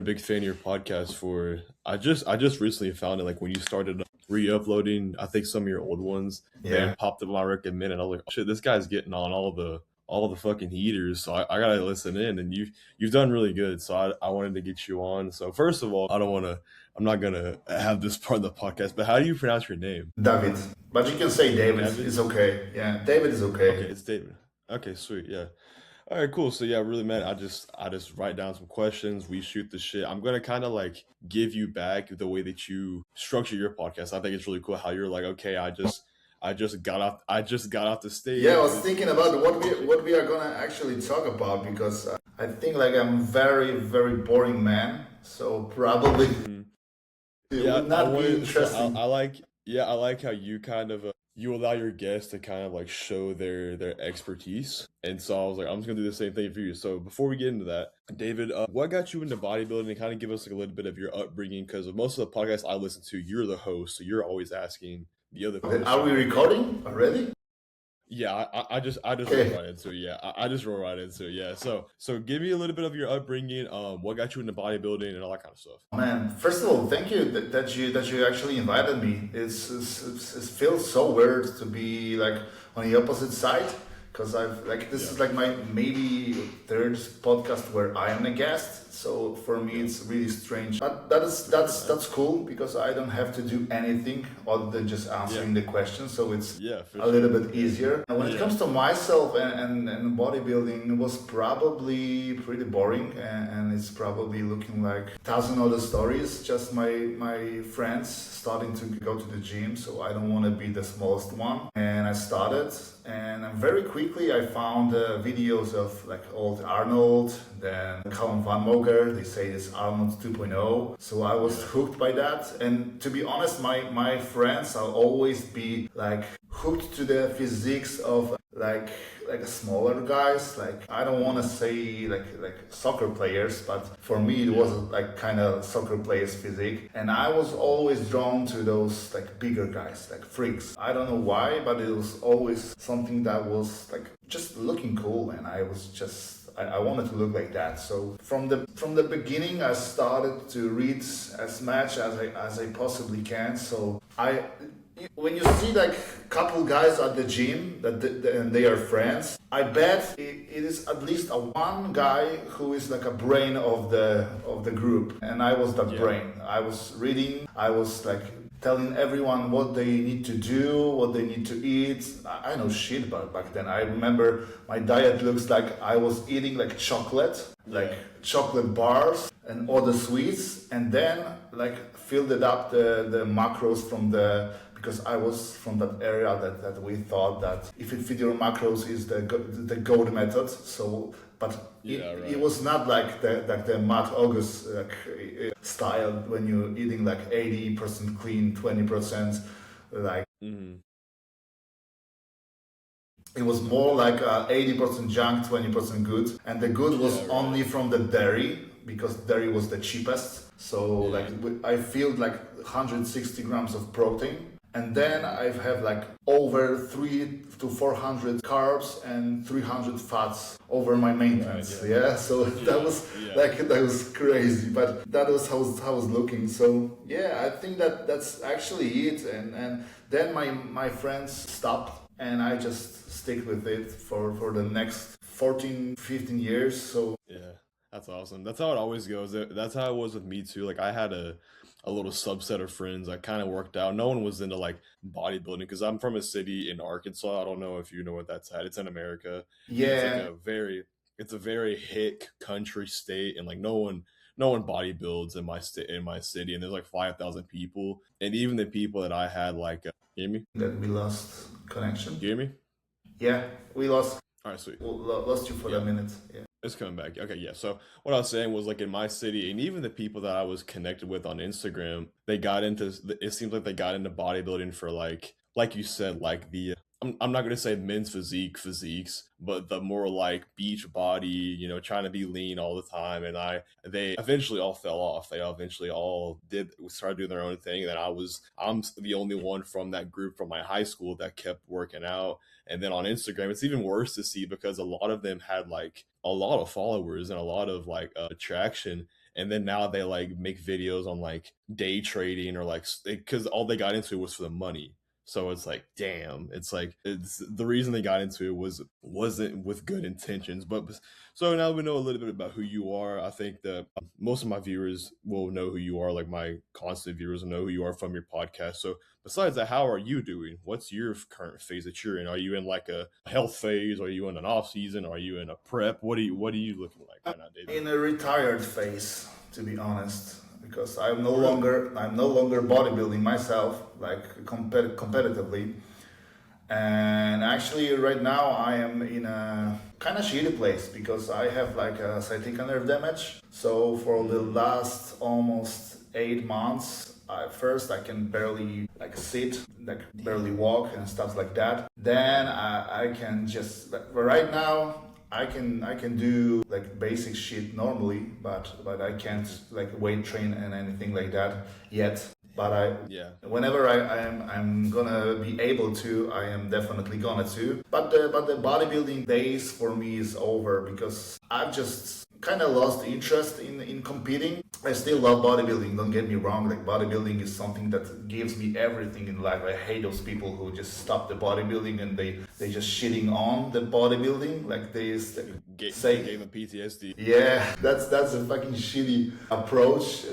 big fan of your podcast for I just recently found it like when you started re-uploading I think some of your old ones Yeah. and popped up my recommend and I was like, oh, shit, this guy's getting on all the fucking heaters. So I gotta listen in and you've done really good. So I wanted to get you on. So first of all, I'm not gonna have this part of the podcast, but how do you pronounce your name? David. But you can say David. David? It's okay. Yeah, David is Okay, okay. it's David. Okay, sweet, yeah. All right, cool. So yeah, really, man, I just write down some questions. We shoot the shit. I'm gonna kind of like give you back the way that you structure your podcast. I think it's really cool how you're like, okay, I just got off the Yeah, I stage. was thinking about what we are gonna actually talk about because I think like I'm very boring man, so probably Mhm. it Yeah, would I not be wanted. So I interesting. like. Yeah, I like how you kind of you allow your guests to kind of like show their expertise, and so I was like, I'm just gonna do the same thing for you. So before we get into that, David, what got you into bodybuilding? And kind of give us like a little bit of your upbringing, because most of the podcasts I listen to, you're the host, so you're always asking the other Okay, hosts are we about like, recording already? yeah, I just roll Okay. right into it. Yeah, I just roll right into it. Yeah, so give me a little bit of your upbringing. What got you into bodybuilding and all that kind of stuff. Man, first of all, thank you that you actually invited me. It feels so weird to be like on the opposite side because I've like this Yeah, is like my maybe third podcast where I am a guest. So for me, yeah, it's really strange. But that is for sure, man. that's cool because I don't have to do anything other than just Yeah, answering the questions. So it's yeah, for a little sure. bit easier. And when it Yeah. comes to myself and bodybuilding, it was probably pretty boring, and it's probably looking like thousand other stories. Just my friends starting to go to the gym, so I don't want to be the smallest one. And I started, and very quickly I found videos of like old Arnold, then Colin Van Moger. They say it's Arnold 2.0. So I was Yeah. hooked by that. And to be honest, my friends, I'll always be like hooked to the physiques of like smaller guys. Like I don't want to say like soccer players, but for me it was Yeah. like kind of soccer players physique, and I was always drawn to those like bigger guys, like freaks. I don't know why, but it was always something that was like just looking cool, and I was just I wanted to look like that. So from the beginning, I started to read as much as I possibly can. So I when you see like couple guys at the gym and they are friends, I bet it is at least a one guy who is like a brain of the group, and I was that Yeah. brain. I was reading, I was like telling everyone what they need to do, what they need to eat. I know shit about back then. I remember my diet looks like I was eating like like Yeah. chocolate bars and other sweets, and then like filled it up the macros from the because I was from that area that we thought that if it fit your macros is the gold method. So, but Yeah. it Right. was not like the Matt August style when you're eating like 80% clean, 20% like Hmm. it was more like 80% junk, 20% good, and the good was Yeah. Right. only from the dairy because dairy was the cheapest. So like Yeah. I feel like 160 grams of protein, and then I have like over 300 to 400 carbs and 300 fats over my Right. maintenance. Yeah. Yeah, so that Yeah. was Yeah. like that was crazy, but that was how I was looking. So yeah, I think that's actually it, and then my friends stopped, and I just stick with it for the next 14 15 years. So Yeah. That's awesome. That's how it always goes. That's how it was with me too. Like I had a little subset of friends that kind of worked out. No one was into like bodybuilding because I'm from a city in Arkansas. I don't know if you know what that's at. It's in America. It's like yeah, a very hick country state, and like no one bodybuilds in my city, and there's like 5,000 people, and even the people that I had like, hear me, that we lost you connection. hear me? Yeah, we lost All right, sweet. lost you for Yeah. a minute. Yeah. It's coming back. Okay, yeah. So what I was saying was like in my city, and even the people that I was connected with on Instagram, they got into. It seems like they got into bodybuilding for like you said, like the. I'm I'm not gonna say men's physiques, but the more like beach body, trying to be lean all the time. And they eventually all fell off. They eventually all did started doing their own thing. And then I'm the only one from that group from my high school that kept working out. And then on Instagram, it's even worse to see because a lot of them had like a lot of followers and a lot of like attraction. And then now they like make videos on like day trading or like because all they got into was for the money. So it's like, damn, it's like it's the reason they got into it wasn't with good intentions. But so now we know a little bit about who you are. I think that most of my viewers will know who you are, like my constant viewers will know who you are from your podcast. So besides that, how are you doing? What's your current phase that you're in? Are you in like a health phase? Are you in an off season? Are you in a prep? What are you looking like right now, David? In a retired phase, to be honest, because I'm no longer bodybuilding myself like competitively. And actually, right now I am in a kind of shitty place because I have like a sciatica nerve damage. So for the last almost 8 months, first I can barely like sit, like barely walk and stuff like that. Then I can just like, right now I can do like basic shit normally, but I can't like weight train and anything like that yet. But Yeah. whenever I'm gonna be able to, I am definitely gonna to. But the bodybuilding days for me is over because I've just kind of lost interest in competing. I still love bodybuilding, don't get me wrong. Like bodybuilding is something that gives me everything in life. I hate those people who just stop the bodybuilding and they just shitting on the bodybuilding. Like say Gave him PTSD. yeah, that's a fucking shitty approach.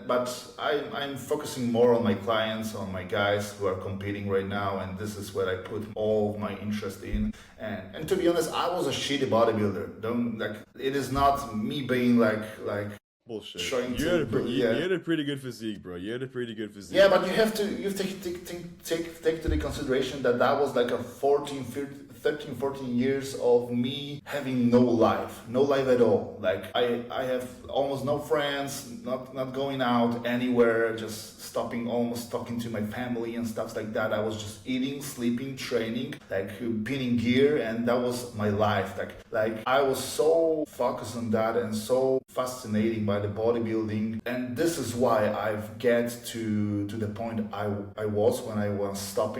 But I'm focusing more on my clients, on my guys who are competing right now, and this is where I put all of my interest in. And to be honest, I was a shitty bodybuilder. Don't like it is not me being like Bullshit. trying You to had a you yeah. had a pretty good physique, bro. You had a pretty good physique. Yeah, but you have to take to the consideration that was like a 13, 14 years of me having no life at all. Like I have almost no friends, not going out anywhere, just stopping, almost talking to my family and stuff like that. I was just eating, sleeping, training, like pinning gear, and that was my life. Like I was so focused on that and so fascinating by the bodybuilding, and this is why I've get to the point I was when I was stopped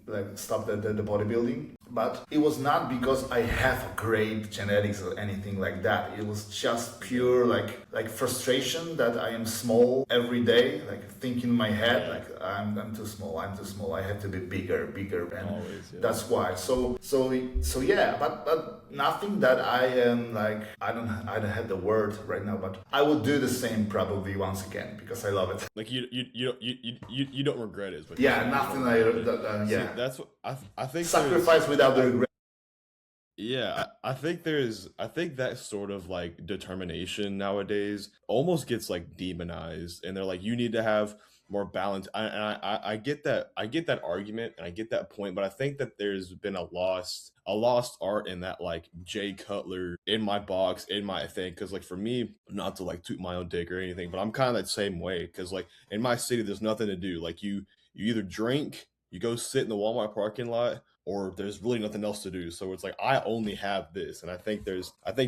the bodybuilding. But it was not because I have great genetics or anything like that. It was just pure like frustration that I am small every day, like thinking in my head like I'm too small, I have to be bigger, and Always, yeah. that's why. So yeah, but nothing that I am like I don't have the word right now, but I will do the same probably once again because I love it. Like you don't regret it. Is what Yeah, you're saying. nothing You don't like regret it. that. See, Yeah, that's what I think. sacrifice without the regret. Yeah, I think that sort of like determination nowadays almost gets like demonized, and they're like, you need to have more balance. I get that, I get that argument, and I get that point, but I think that there's been a lost art in that like Jay Cutler in my box in my thing, because like for me, not to like toot my own dick or anything, but I'm kind of that same way, because like in my city, there's nothing to do. Like you either drink, you go sit in the Walmart parking lot, or there's really nothing else to do. So it's like I only have this, and I think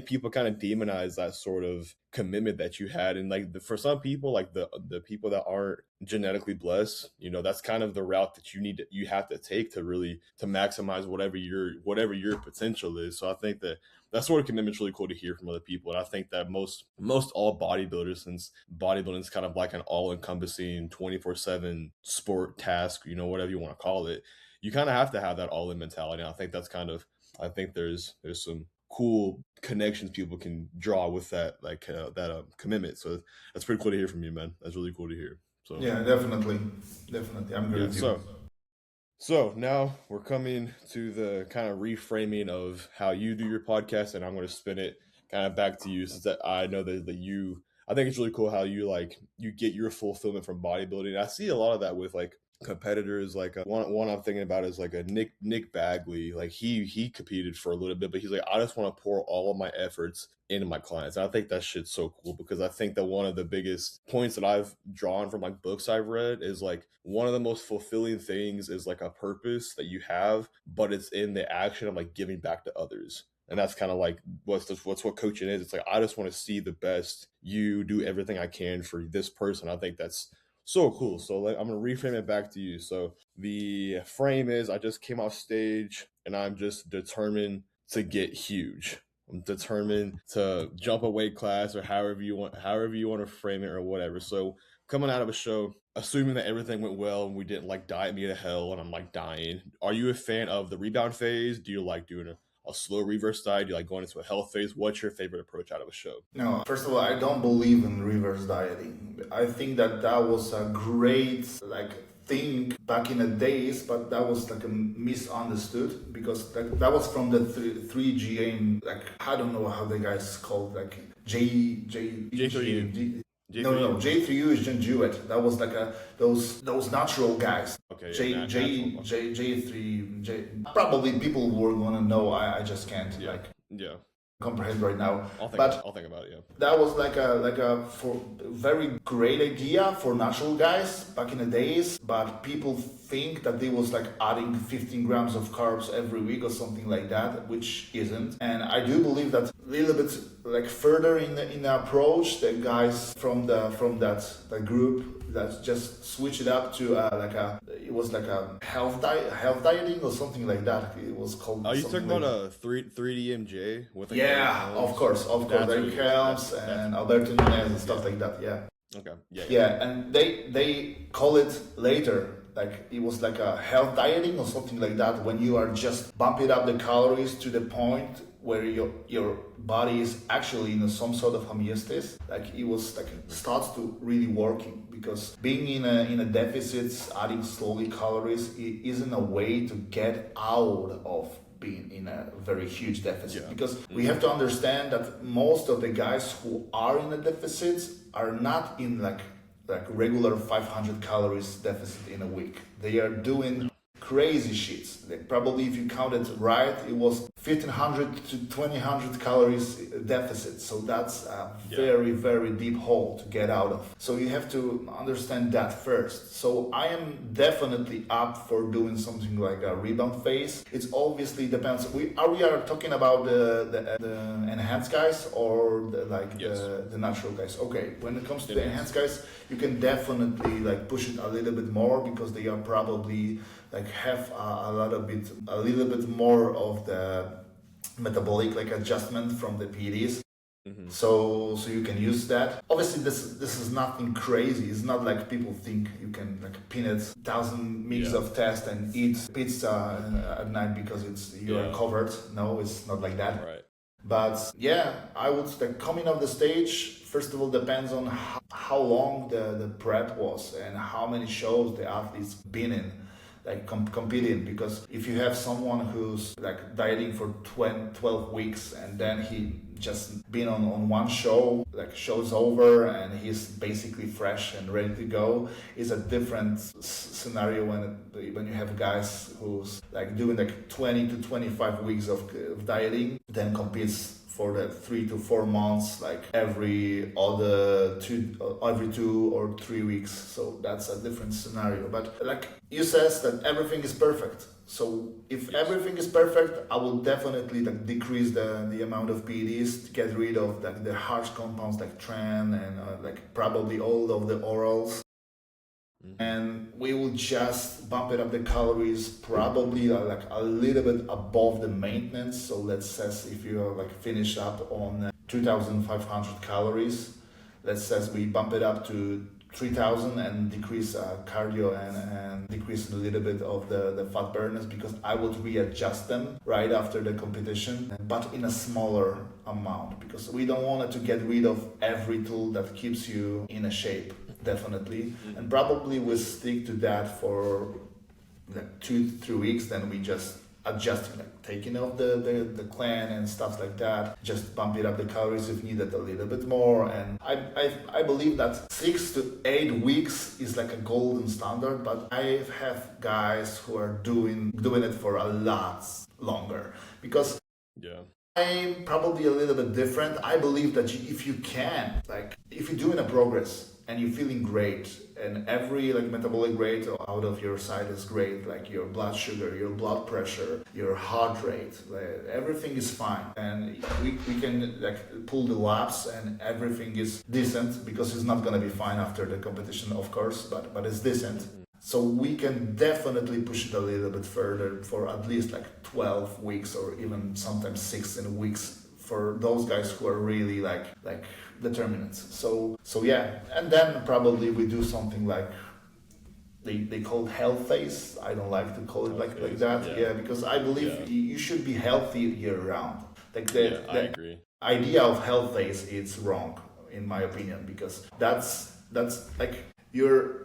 people kind of demonize that sort of commitment that you had, and like for some people, like the people that aren't genetically blessed, that's kind of the route that you have to take to really to maximize whatever your potential is. So I think that sort of commitment's really cool to hear from other people, and I think that most all bodybuilders, since bodybuilding is kind of like an all-encompassing 24/7 sport task, whatever you want to call it, you kind of have to have that all-in mentality. And I think I think there's some cool connections people can draw with that commitment. So that's pretty cool to hear from you, man. That's really cool to hear. So Yeah, definitely, I'm good yeah, with you. so now we're coming to the kind of reframing of how you do your podcast, and I'm going to spin it kind of back to you, since that I know that I think it's really cool how you get your fulfillment from bodybuilding. I see a lot of that with like competitors. Like one I'm thinking about is like a Nick Bagley. Like he competed for a little bit, but he's like, I just want to pour all of my efforts into my clients. And I think that shit's so cool because I think that one of the biggest points that I've drawn from like books I've read is like one of the most fulfilling things is like a purpose that you have, but it's in the action of like giving back to others. And that's kind of like what's what coaching is. It's like I just want to see the best you do everything I can for this person. I think that's so cool. So like, I'm gonna reframe it back to you. So the frame is I just came off stage and I'm just determined to get huge. I'm determined to jump a weight class or however you want to frame it or whatever. So coming out of a show, assuming that everything went well and we didn't like diet me to hell and I'm like dying. Are you a fan of the rebound phase? Do you like doing a slow reverse diet? Do you like going into a health phase? What's your favorite approach out of a show? No, first of all, I don't believe in reverse dieting. I think that was a great thing back in the days, but that was like a misunderstood because that was from the 3GM, I don't know how the guys called, J3U. No, J3U is John Jewett. That was those natural guys. Okay. J3. Probably people were gonna know. I just can't comprehend right now. I'll think about it. Yeah. That was like a for very great idea for natural guys back in the days, but people think that they was like adding 15 grams of carbs every week or something like that, which isn't. And I do believe that a little bit like further in the approach, the guys from that group that just switch it up to it was like a health dieting or something like that. It was called. Are you talking about a 3DMJ with like of course, Eric Helms and Alberto Nunez and stuff like that. Yeah. Okay. Yeah, and they call it later. Like it was like a health dieting or something like that when you are just bumping up the calories to the point where your body is actually in some sort of homeostasis. Like it was like starts to really working because being in a deficit, adding slowly calories isn't a way to get out of being in a very huge deficit because we have to understand that most of the guys who are in a deficit are not in like regular 500 calories deficit in a week. They are doing crazy shits. Like probably if you counted right, it was 1500 to 2000 calories deficit. So that's a very, very deep hole to get out of. So you have to understand that first. So I am definitely up for doing something like a rebound phase. It's obviously depends. We are talking about the enhanced guys or the natural guys. Okay, when it comes to the enhanced guys, you can definitely like push it a little bit more because they are probably like have a little bit more of the metabolic like adjustment from the PEDs. Mm-hmm. So you can use that. Obviously this is nothing crazy. It's not like people think you can like peanut 1,000 mix of test and eat pizza at night because you're covered. No, it's not like that. Right. But yeah, I would like coming off the stage. First of all, depends on how long the prep was and how many shows the athlete's been in, like competing. Because if you have someone who's like dieting for 12 weeks and then he just been on one show, like show's over and he's basically fresh and ready to go, is a different scenario when you have guys who's like doing like 20 to 25 weeks of dieting, then competes for the 3 to 4 months, like every 2 or 3 weeks. So that's a different scenario. But like you says that everything is perfect. So if everything is perfect, I will definitely like decrease the amount of PEDs to get rid of like the harsh compounds like tren and like probably all of the orals. And we will just bump it up the calories probably like a little bit above the maintenance. So let's say if you're like finished up on 2,500 calories, let's say we bump it up to 3,000 and decrease cardio and decrease a little bit of the fat burners because I would readjust them right after the competition, but in a smaller amount because we don't want to get rid of every tool that keeps you in a shape. Definitely, and probably we'll stick to that for like 2 to 3 weeks. Then we just adjusting, like taking off the clan and stuff like that, just bumping up the calories if needed a little bit more. And I believe that 6 to 8 weeks is like a golden standard, but I have guys who are doing it for a lot longer, because I'm probably a little bit different. I believe that if you can, like if you're doing a progress and you're feeling great and every like metabolic rate out of your side is great, like your blood sugar, your blood pressure, your heart rate, like, everything is fine, and we can like pull the laps and everything is decent, because it's not gonna be fine after the competition, of course, but it's decent. So we can definitely push it a little bit further for at least like 12 weeks or even sometimes 16 weeks for those guys who are really like determinants. So yeah, and then probably we do something like they call it health phase. I don't like to call it like that. Yeah, because I believe you should be healthy year round. Like I agree. Idea of health phase is wrong in my opinion, because that's like you're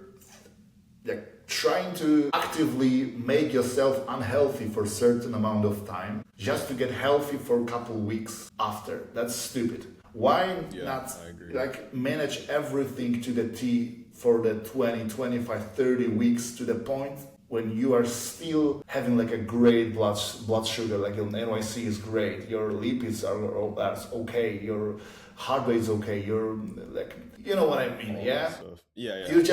like trying to actively make yourself unhealthy for a certain amount of time just to get healthy for a couple weeks after. That's stupid. Why not like manage everything to the T for the 20, 25, 30 weeks to the point when you are still having like a great blood sugar, like an NYC is great, your lipids are okay, your heart rate is okay, you're like, you know what I mean, yeah? You're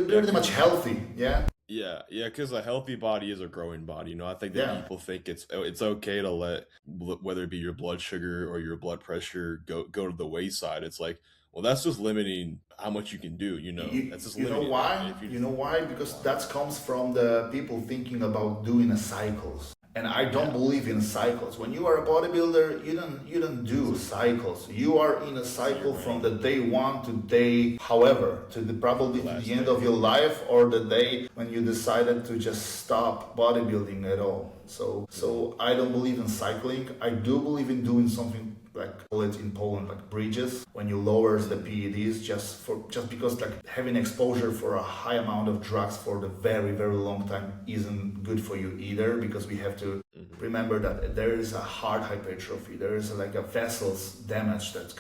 pretty much healthy, yeah? Yeah, because a healthy body is a growing body. You know, I think that people think it's okay to let, whether it be your blood sugar or your blood pressure, go to the wayside. It's like, well, that's just limiting how much you can do. You know, that's just you know why? You know why? Because that comes from the people thinking about doing a cycles. And I don't believe in cycles. When you are a bodybuilder, you don't do cycles. You are in a cycle from the day one to day, however, to the probably to the end of your life, or the day when you decided to just stop bodybuilding at all. So I don't believe in cycling. I do believe in doing something like call it in Poland like bridges, when you lowers the PEDs just because like having exposure for a high amount of drugs for the very, very long time isn't good for you either, because we have to remember that there is a heart hypertrophy, there is like a vessels damage that's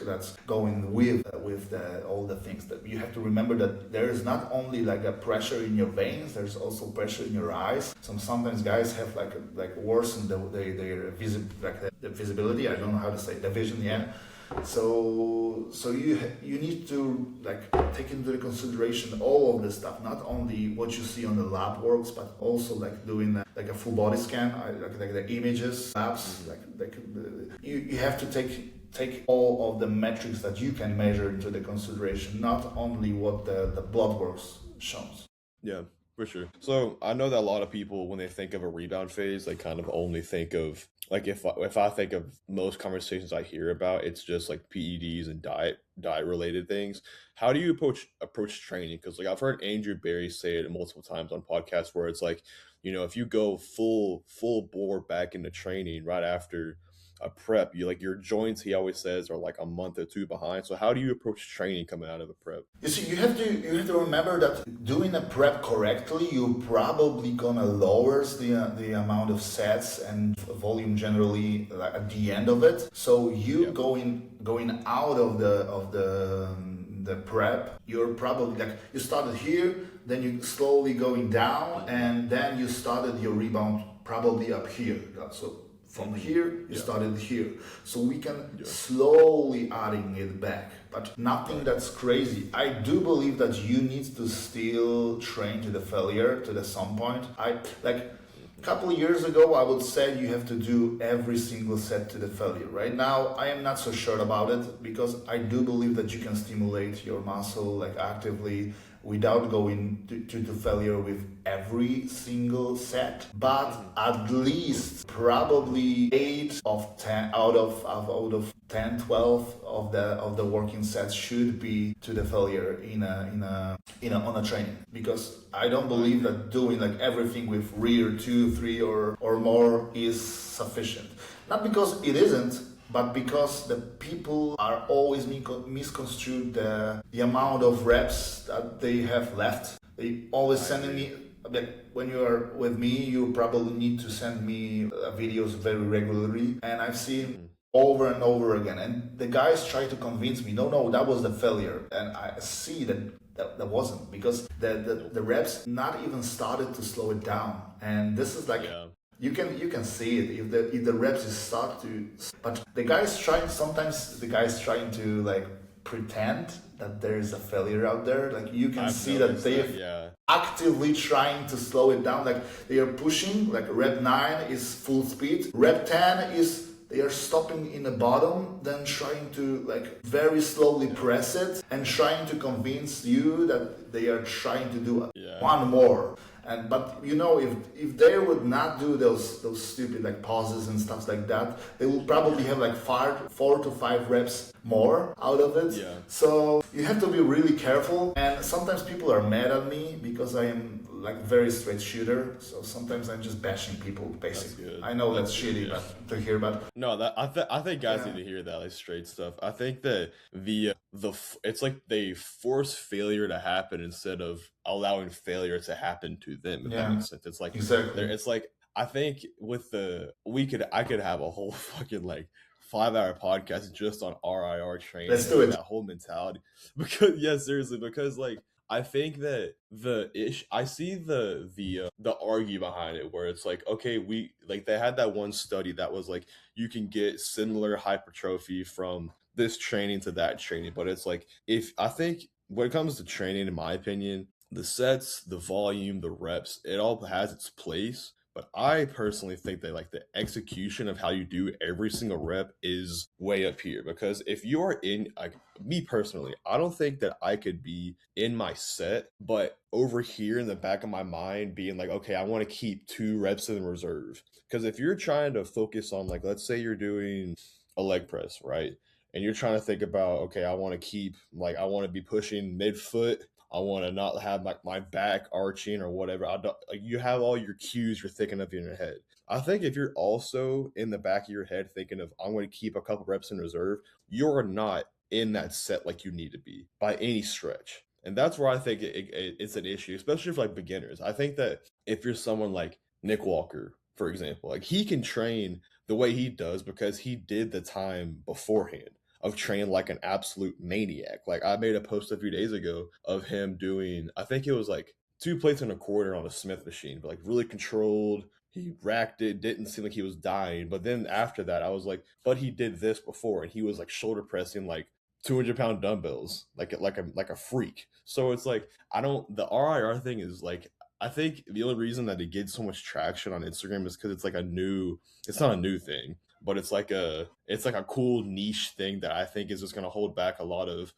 going with all the things. That you have to remember that there is not only like a pressure in your veins, there's also pressure in your eyes. Sometimes guys have like worsen their visibility. I don't know how to say the vision. So you need to like take into consideration all of this stuff, not only what you see on the lab works, but also like doing like a full body scan, like the images, labs, you have to take all of the metrics that you can measure into the consideration, not only what the blood works shows. Yeah, for sure. So I know that a lot of people, when they think of a rebound phase, they kind of only think of, like, if I think of most conversations I hear about, it's just like PEDs and diet related things. How do you approach training? Because like I've heard Andrew Barry say it multiple times on podcasts, where it's like, you know, if you go full bore back into training right after a prep, your joints, he always says, are like a month or two behind. So how do you approach training coming out of a prep? You see, you have to remember that doing a prep correctly, you're probably gonna lower the amount of sets and volume generally at the end of it. So you going out of the prep, you're probably like, you started here, then you slowly going down, and then you started your rebound probably up here. So from here, you started here. So we can slowly adding it back, but nothing that's crazy. I do believe that you need to still train to the failure to some point. A couple of years ago, I would say you have to do every single set to the failure. Right now, I am not so sure about it, because I do believe that you can stimulate your muscle like actively without going to failure with every single set, but at least probably 8 of 10 out of 10, 12 of the working sets should be to the failure on a training, because I don't believe that doing like everything with rear 2, 3 or more is sufficient. Not because it isn't, but because the people are always misconstrued the amount of reps that they have left. They always sending me like when you are with me, you probably need to send me videos very regularly, and I've seen Mhm. over and over again, and the guys try to convince me, no, that was the failure, and I see that wasn't, because the reps not even started to slow it down, and this is like Yeah. you can see it if the reps is start to, but the guys trying, sometimes the guys trying to like pretend that there is a failure out there. Like you can I've see that noticed they that, yeah. actively trying to slow it down. Like they are pushing, like rep 9 is full speed, rep 10 is they are stopping in the bottom, then trying to like very slowly press it and trying to convince you that they are trying to do Yeah. one more. And but you know, if they would not do those stupid like pauses and stuff like that, they will probably have like 4 to 5 reps more out of it. Yeah. So you have to be really careful. And sometimes people are mad at me because I am like very straight shooter. So sometimes I'm just bashing people basically. good. I know that's That's good, shitty, yeah. but to hear, but No, that I think guys Yeah. need to hear that like straight stuff. I think that it's like they force failure to happen instead of allowing failure to happen to them. If that Yeah. makes sense. It's like Exactly. it's like I think with I could have a whole fucking like 5-hour podcast just on RIR training. Let's do and it. that whole mentality. Because yeah, seriously, because like I think that I see the argue behind it where it's like, okay, we like they had that one study that was like you can get similar hypertrophy from this training to that training, but it's like if I think when it comes to training, in my opinion, the sets, the volume, the reps, it all has its place. But I personally think that like the execution of how you do every single rep is way up here because if you are in like me personally, I don't think that I could be in my set, but over here in the back of my mind being like, okay, I want to keep 2 reps in reserve. Because if you're trying to focus on like, let's say you're doing a leg press, right? And you're trying to think about, okay, I want to keep like I want to be pushing midfoot. I want to not have like my back arching or whatever. I don't like you have all your cues you're thinking of in your head. I think if you're also in the back of your head thinking of I'm going to keep a couple reps in reserve, you're not in that set like you need to be by any stretch. And that's where I think it's an issue, especially for like beginners. I think that if you're someone like Nick Walker, for example, like he can train the way he does because he did the time beforehand of training like an absolute maniac. Like I made a post a few days ago of him doing, I think it was like 2 plates and a quarter on a Smith machine, but like really controlled. He racked it, didn't seem like he was dying. But then after that, I was like, but he did this before, and he was like shoulder pressing like 200-pound dumbbells, like a freak. So it's like I don't. The RIR thing is like I think the only reason that it gets so much traction on Instagram is because it's like a new. It's not a new thing, but it's like a cool niche thing that I think is just going to hold back a lot of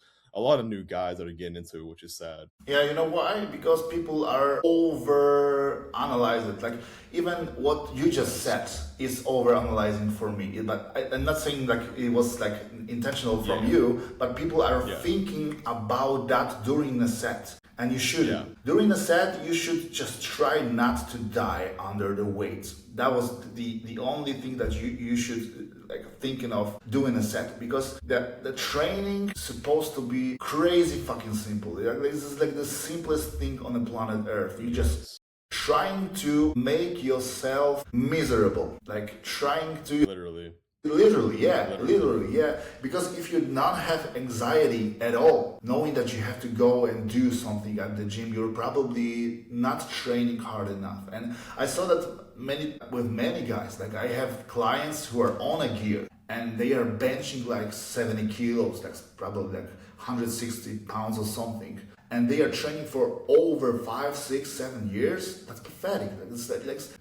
new guys that are getting into it, which is sad. Yeah, you know why? Because people are over analyzing. Like even what you just said is over analyzing for me. But I'm not saying like it was like intentional from Yeah. you, but people are Yeah. thinking about that during the set. And you shouldn't. Yeah. During the set, you should just try not to die under the weight. That was the only thing that you should like thinking of doing a set, because the training is supposed to be crazy fucking simple. Like, this is like the simplest thing on the planet Earth. You just trying to make yourself miserable, like trying to Literally. literally, yeah. Because if you not have anxiety at all, knowing that you have to go and do something at the gym, you're probably not training hard enough. And I saw that many guys. Like I have clients who are on a gear and they are benching like 70 kilos. That's probably like 160 pounds or something. And they are training for over 5, 6, 7 years. That's pathetic.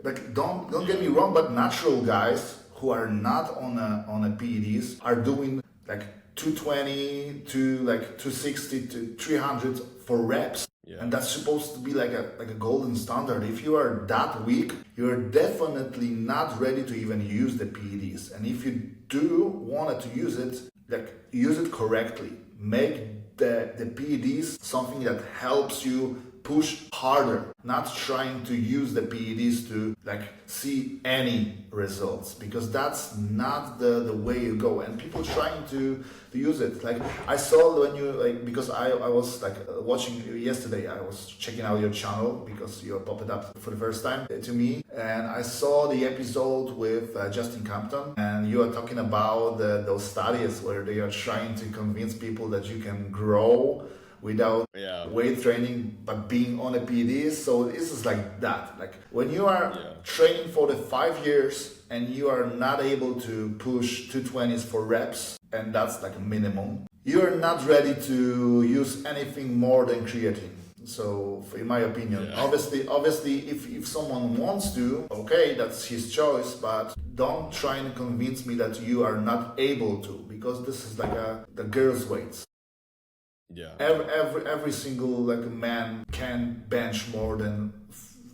Like don't get me wrong, but natural guys who are not on a PEDs are doing like 220 to like 260 to 300 for reps. Yeah. And that's supposed to be like a golden standard. If you are that weak, you're definitely not ready to even use the PEDs. And if you do want to use it, like use it correctly. Make the PEDs something that helps you push harder, not trying to use the PEDs to like see any results, because that's not the way you go. And people trying to use it. Like I saw when you like, because I was like watching you yesterday, I was checking out your channel because you popped up for the first time to me, and I saw the episode with Justin Compton, and you are talking about those studies where they are trying to convince people that you can grow without weight training but being on a PD. So this is like that. Like when you are training for the 5 years and you are not able to push 220s for reps, and that's like a minimum, you are not ready to use anything more than creatine. So in my opinion, obviously if someone wants to, okay, that's his choice, but don't try and convince me that you are not able to, because this is like the girls' weights. Yeah. Every single like man can bench more than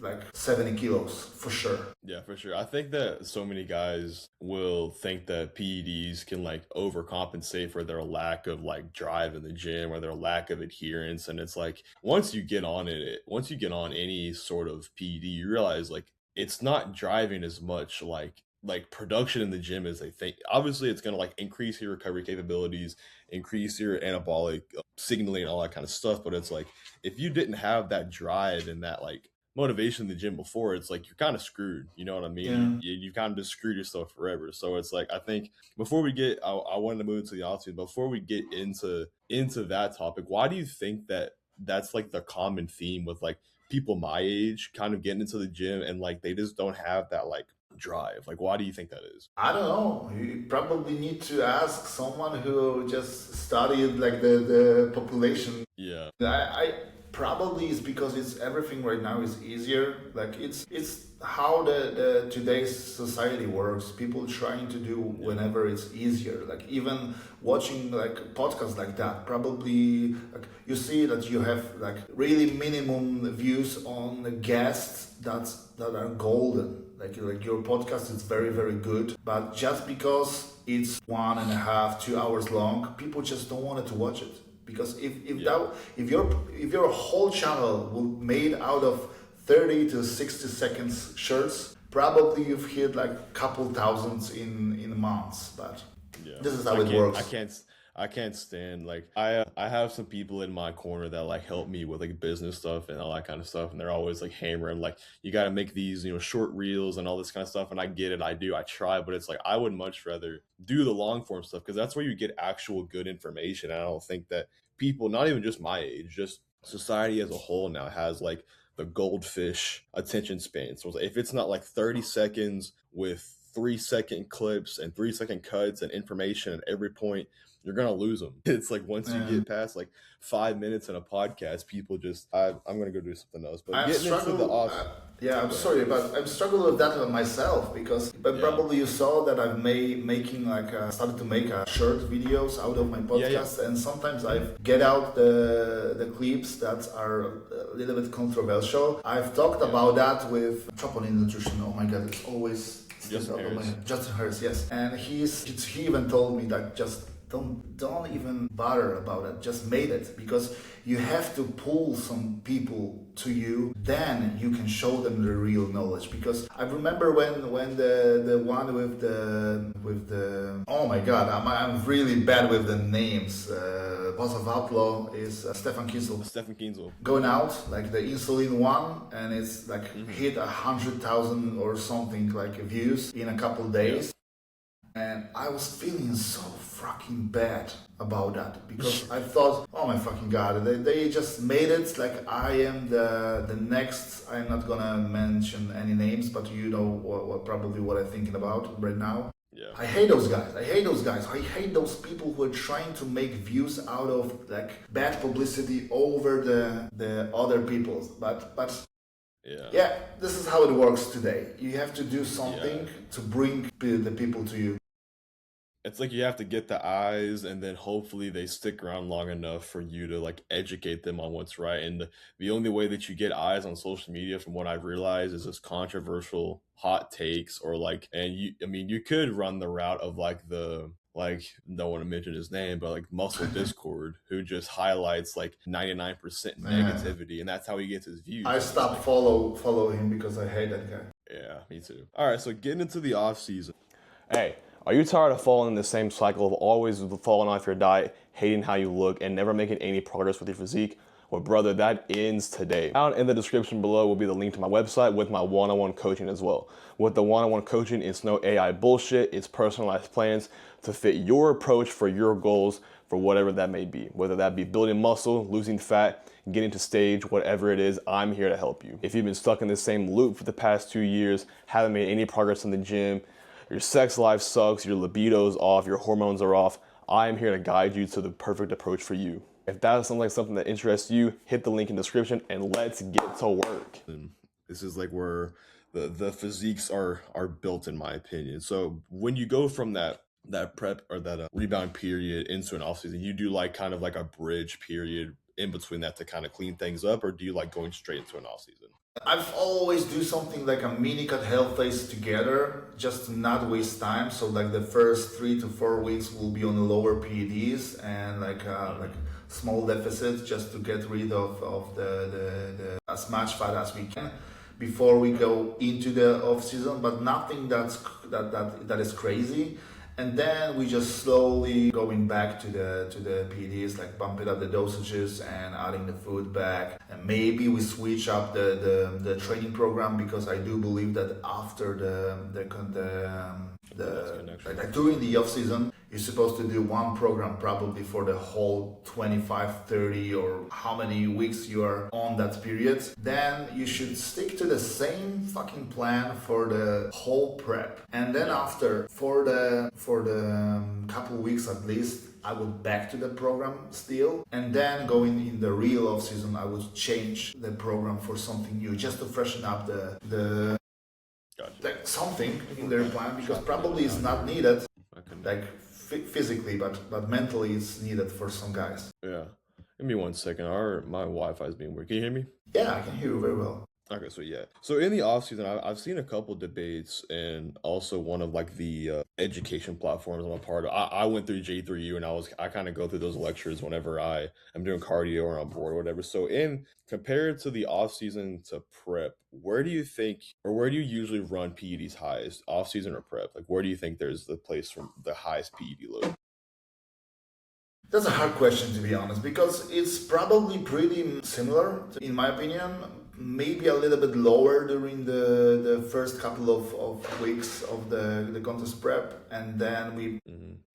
like 70 kilos for sure. Yeah, for sure. I think that so many guys will think that PEDs can like overcompensate for their lack of like drive in the gym or their lack of adherence. And it's like once you get on any sort of PED, you realize like it's not driving as much like production in the gym as they think. Obviously, it's gonna like increase your recovery capabilities, increase your anabolic signaling, and all that kind of stuff. But it's like if you didn't have that drive and that like motivation in the gym before, it's like you're kind of screwed. You know what I mean? You kind of just screwed yourself forever. So it's like I think before we get, I wanted to move into the off season. Before we get into that topic, why do you think that that's like the common theme with like people my age kind of getting into the gym and like they just don't have that like drive? Like why do you think that is? I don't know. You probably need to ask someone who just studied like the population. Yeah. I probably is because it's everything right now is easier. Like it's how the today's society works. People trying to do whenever it's easier. Like even watching like podcasts like that, probably like you see that you have like really minimum views on the guests that are golden. Like your podcast is very, very good, but just because it's 1.5, 2 hours long, people just don't want to watch it. Because if your whole channel was made out of 30 to 60 seconds shirts, probably you've hit like a couple thousands in months. But this is how it works. I can't stand like I have some people in my corner that like help me with like business stuff and all that kind of stuff, and they're always like hammering like you got to make these short reels and all this kind of stuff, and I get it, I try, but it's like I would much rather do the long form stuff because that's where you get actual good information. And I don't think that people, not even just my age, just society as a whole now has like the goldfish attention span. So if it's not like 30 seconds with 3-second clips and 3-second cuts and information at every point, you're gonna lose them. It's like once you get past like 5 minutes in a podcast, people just I'm gonna go do something else. But getting into the off, I'm sorry, but I'm struggling with that myself because probably you saw that I'm making like started to make short videos out of my podcast, and sometimes I get out the clips that are a little bit controversial. I've talked about that with Troponin Nutrition. Oh my god, it's always Justin Harris, yes, and he even told me that just don't even bother about it, just made it, because you have to pull some people to you, then you can show them the real knowledge. Because I remember when the one with the oh my god, I'm really bad with the names. Boss of Outlaw is Stefan Kinsel going out like the insulin one, and it's like hit 100,000 or something like views in a couple days. And I was feeling so fucking bad about that because I thought, oh my fucking god, they just made it like I am the next. I'm not gonna mention any names, but you know probably what I'm thinking about right now. Yeah. I hate those guys. I hate those people who are trying to make views out of like bad publicity over the other people's. But this is how it works today. You have to do something to bring the people to you. It's like you have to get the eyes, and then hopefully they stick around long enough for you to like educate them on what's right. And the only way that you get eyes on social media, from what I've realized, is this controversial hot takes or like, and you could run the route of like the like don't want to mention his name, but like Muscle Discord, who just highlights like 99% negativity, and that's how he gets his views. I stopped follow him because I hate that guy. Yeah, me too. All right, so getting into the off season. Hey, are you tired of falling in the same cycle of always falling off your diet, hating how you look, and never making any progress with your physique? Well, brother, that ends today. Down in the description below will be the link to my website with my one-on-one coaching as well. With the one-on-one coaching, it's no AI bullshit. It's personalized plans to fit your approach for your goals for whatever that may be. Whether that be building muscle, losing fat, getting to stage, whatever it is, I'm here to help you. If you've been stuck in the same loop for the past 2 years, haven't made any progress in the gym, your sex life sucks, your libido's off, your hormones are off, I am here to guide you to the perfect approach for you. If that sounds like something that interests you, hit the link in the description and let's get to work. And this is like where the physiques are built, in my opinion. So when you go from that prep or that rebound period into an off season, you do like kind of like a bridge period in between that to kind of clean things up, or do you like going straight into an off season? I've always do something like a mini cut health phase together, just to not waste time. So like the first 3 to 4 weeks will be on the lower PEDs and like small deficits, just to get rid of the as much fat as we can before we go into the off season, but nothing that is crazy. And then we just slowly going back to the PEDs, like bumping up the dosages and adding the food back. And maybe we switch up the training program, because I do believe that after like during the off season, you're supposed to do one program probably for the whole 25, 30 or how many weeks you are on that period. Then you should stick to the same fucking plan for the whole prep. And then after, for the couple weeks at least, I would back to the program still. And then going in the real off season, I would change the program for something new, just to freshen up the like something in their plan, because probably it's not needed like physically, but mentally it's needed for some guys. Yeah. Give me 1 second. My Wi-Fi is being weird. Can you hear me? Yeah, I can hear you very well. Okay, so yeah. So in the off season, I've seen a couple debates, and also one of like the education platforms I'm a part of. I went through J3U, and I kind of go through those lectures whenever I am doing cardio or on board or whatever. So compared to the off season to prep, where do you think, or where do you usually run PEDs highest, off season or prep? Like, where do you think there's the place from the highest PED load? That's a hard question, to be honest, because it's probably pretty similar, in my opinion. Maybe a little bit lower during the first couple of weeks of the contest prep, and then we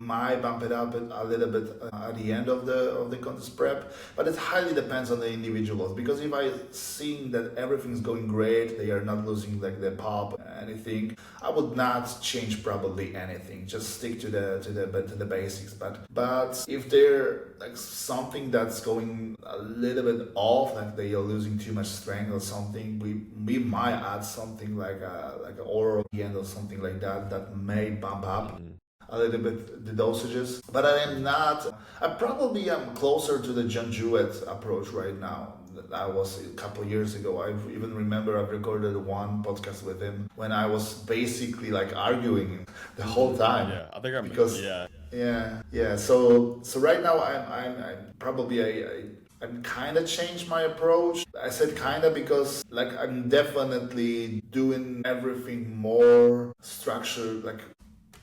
might bump it up a little bit at the end of the contest prep. But it highly depends on the individuals, because if I seeing that everything's going great, they are not losing like the pop, anything, I would not change probably anything. Just stick to the basics. But if they're like something that's going a little bit off, like they are losing too much strength or something, we might add something like an oral end or something like that may bump up a little bit the dosages. But I probably am closer to the John Jewett approach right now. That was a couple of years ago. I even remember I recorded one podcast with him when I was basically like arguing the whole time. Yeah, I think I'm because yeah. So right now I'm probably I'm kind of changed my approach. I said kind of because like I'm definitely doing everything more structured. Like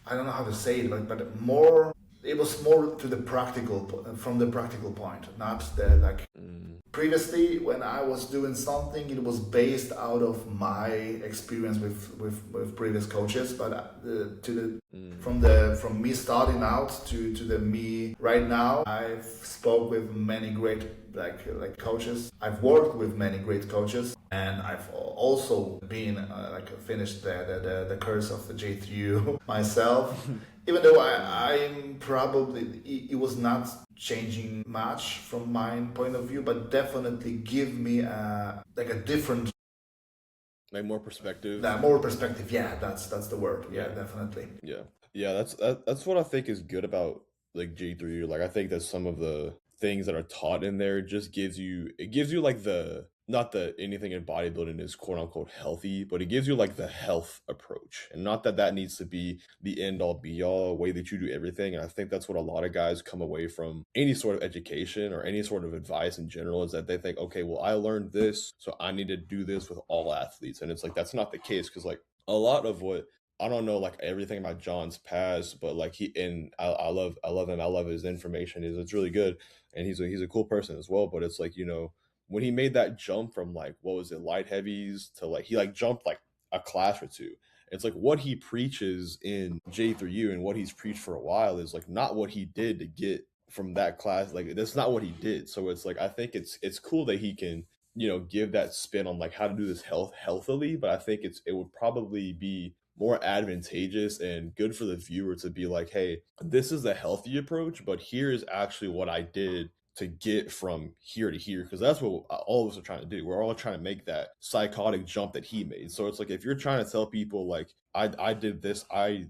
I don't know how to say it, but more. It was more to the from the practical point, not the like. Previously, when I was doing something, it was based out of my experience with previous coaches. But from me starting out to the me right now, I've spoke with many great like coaches. I've worked with many great coaches, and I've also been finished the course of the J3U myself. Even though I'm probably, it was not changing much from my point of view, but definitely give me a different, like more perspective. More perspective. Yeah, that's the word. Yeah, definitely. Yeah. That's what I think is good about like J3U. Like I think that some of the things that are taught in there just gives you like the not that anything in bodybuilding is quote unquote healthy, but it gives you like the health approach. And not that that needs to be the end all be all way that you do everything. And I think that's what a lot of guys come away from any sort of education or any sort of advice in general, is that they think, okay, well, I learned this, so I need to do this with all athletes. And it's like, that's not the case. Cause like a lot of what, I don't know like everything about John's past, but like I love him. I love his information. It's really good. And he's a cool person as well. But it's like, you know, when he made that jump from like what was it, light heavies to like, he like jumped like a class or two. It's like what he preaches in J3U and what he's preached for a while is like not what he did to get from that class. Like that's not what he did. So it's like I think it's cool that he can, you know, give that spin on like how to do this healthily. But I think it would probably be more advantageous and good for the viewer to be like, hey, this is a healthy approach, but here is actually what I did to get from here to here, because that's what all of us are trying to do. We're all trying to make that psychotic jump that he made. So it's like if you're trying to tell people like I did this,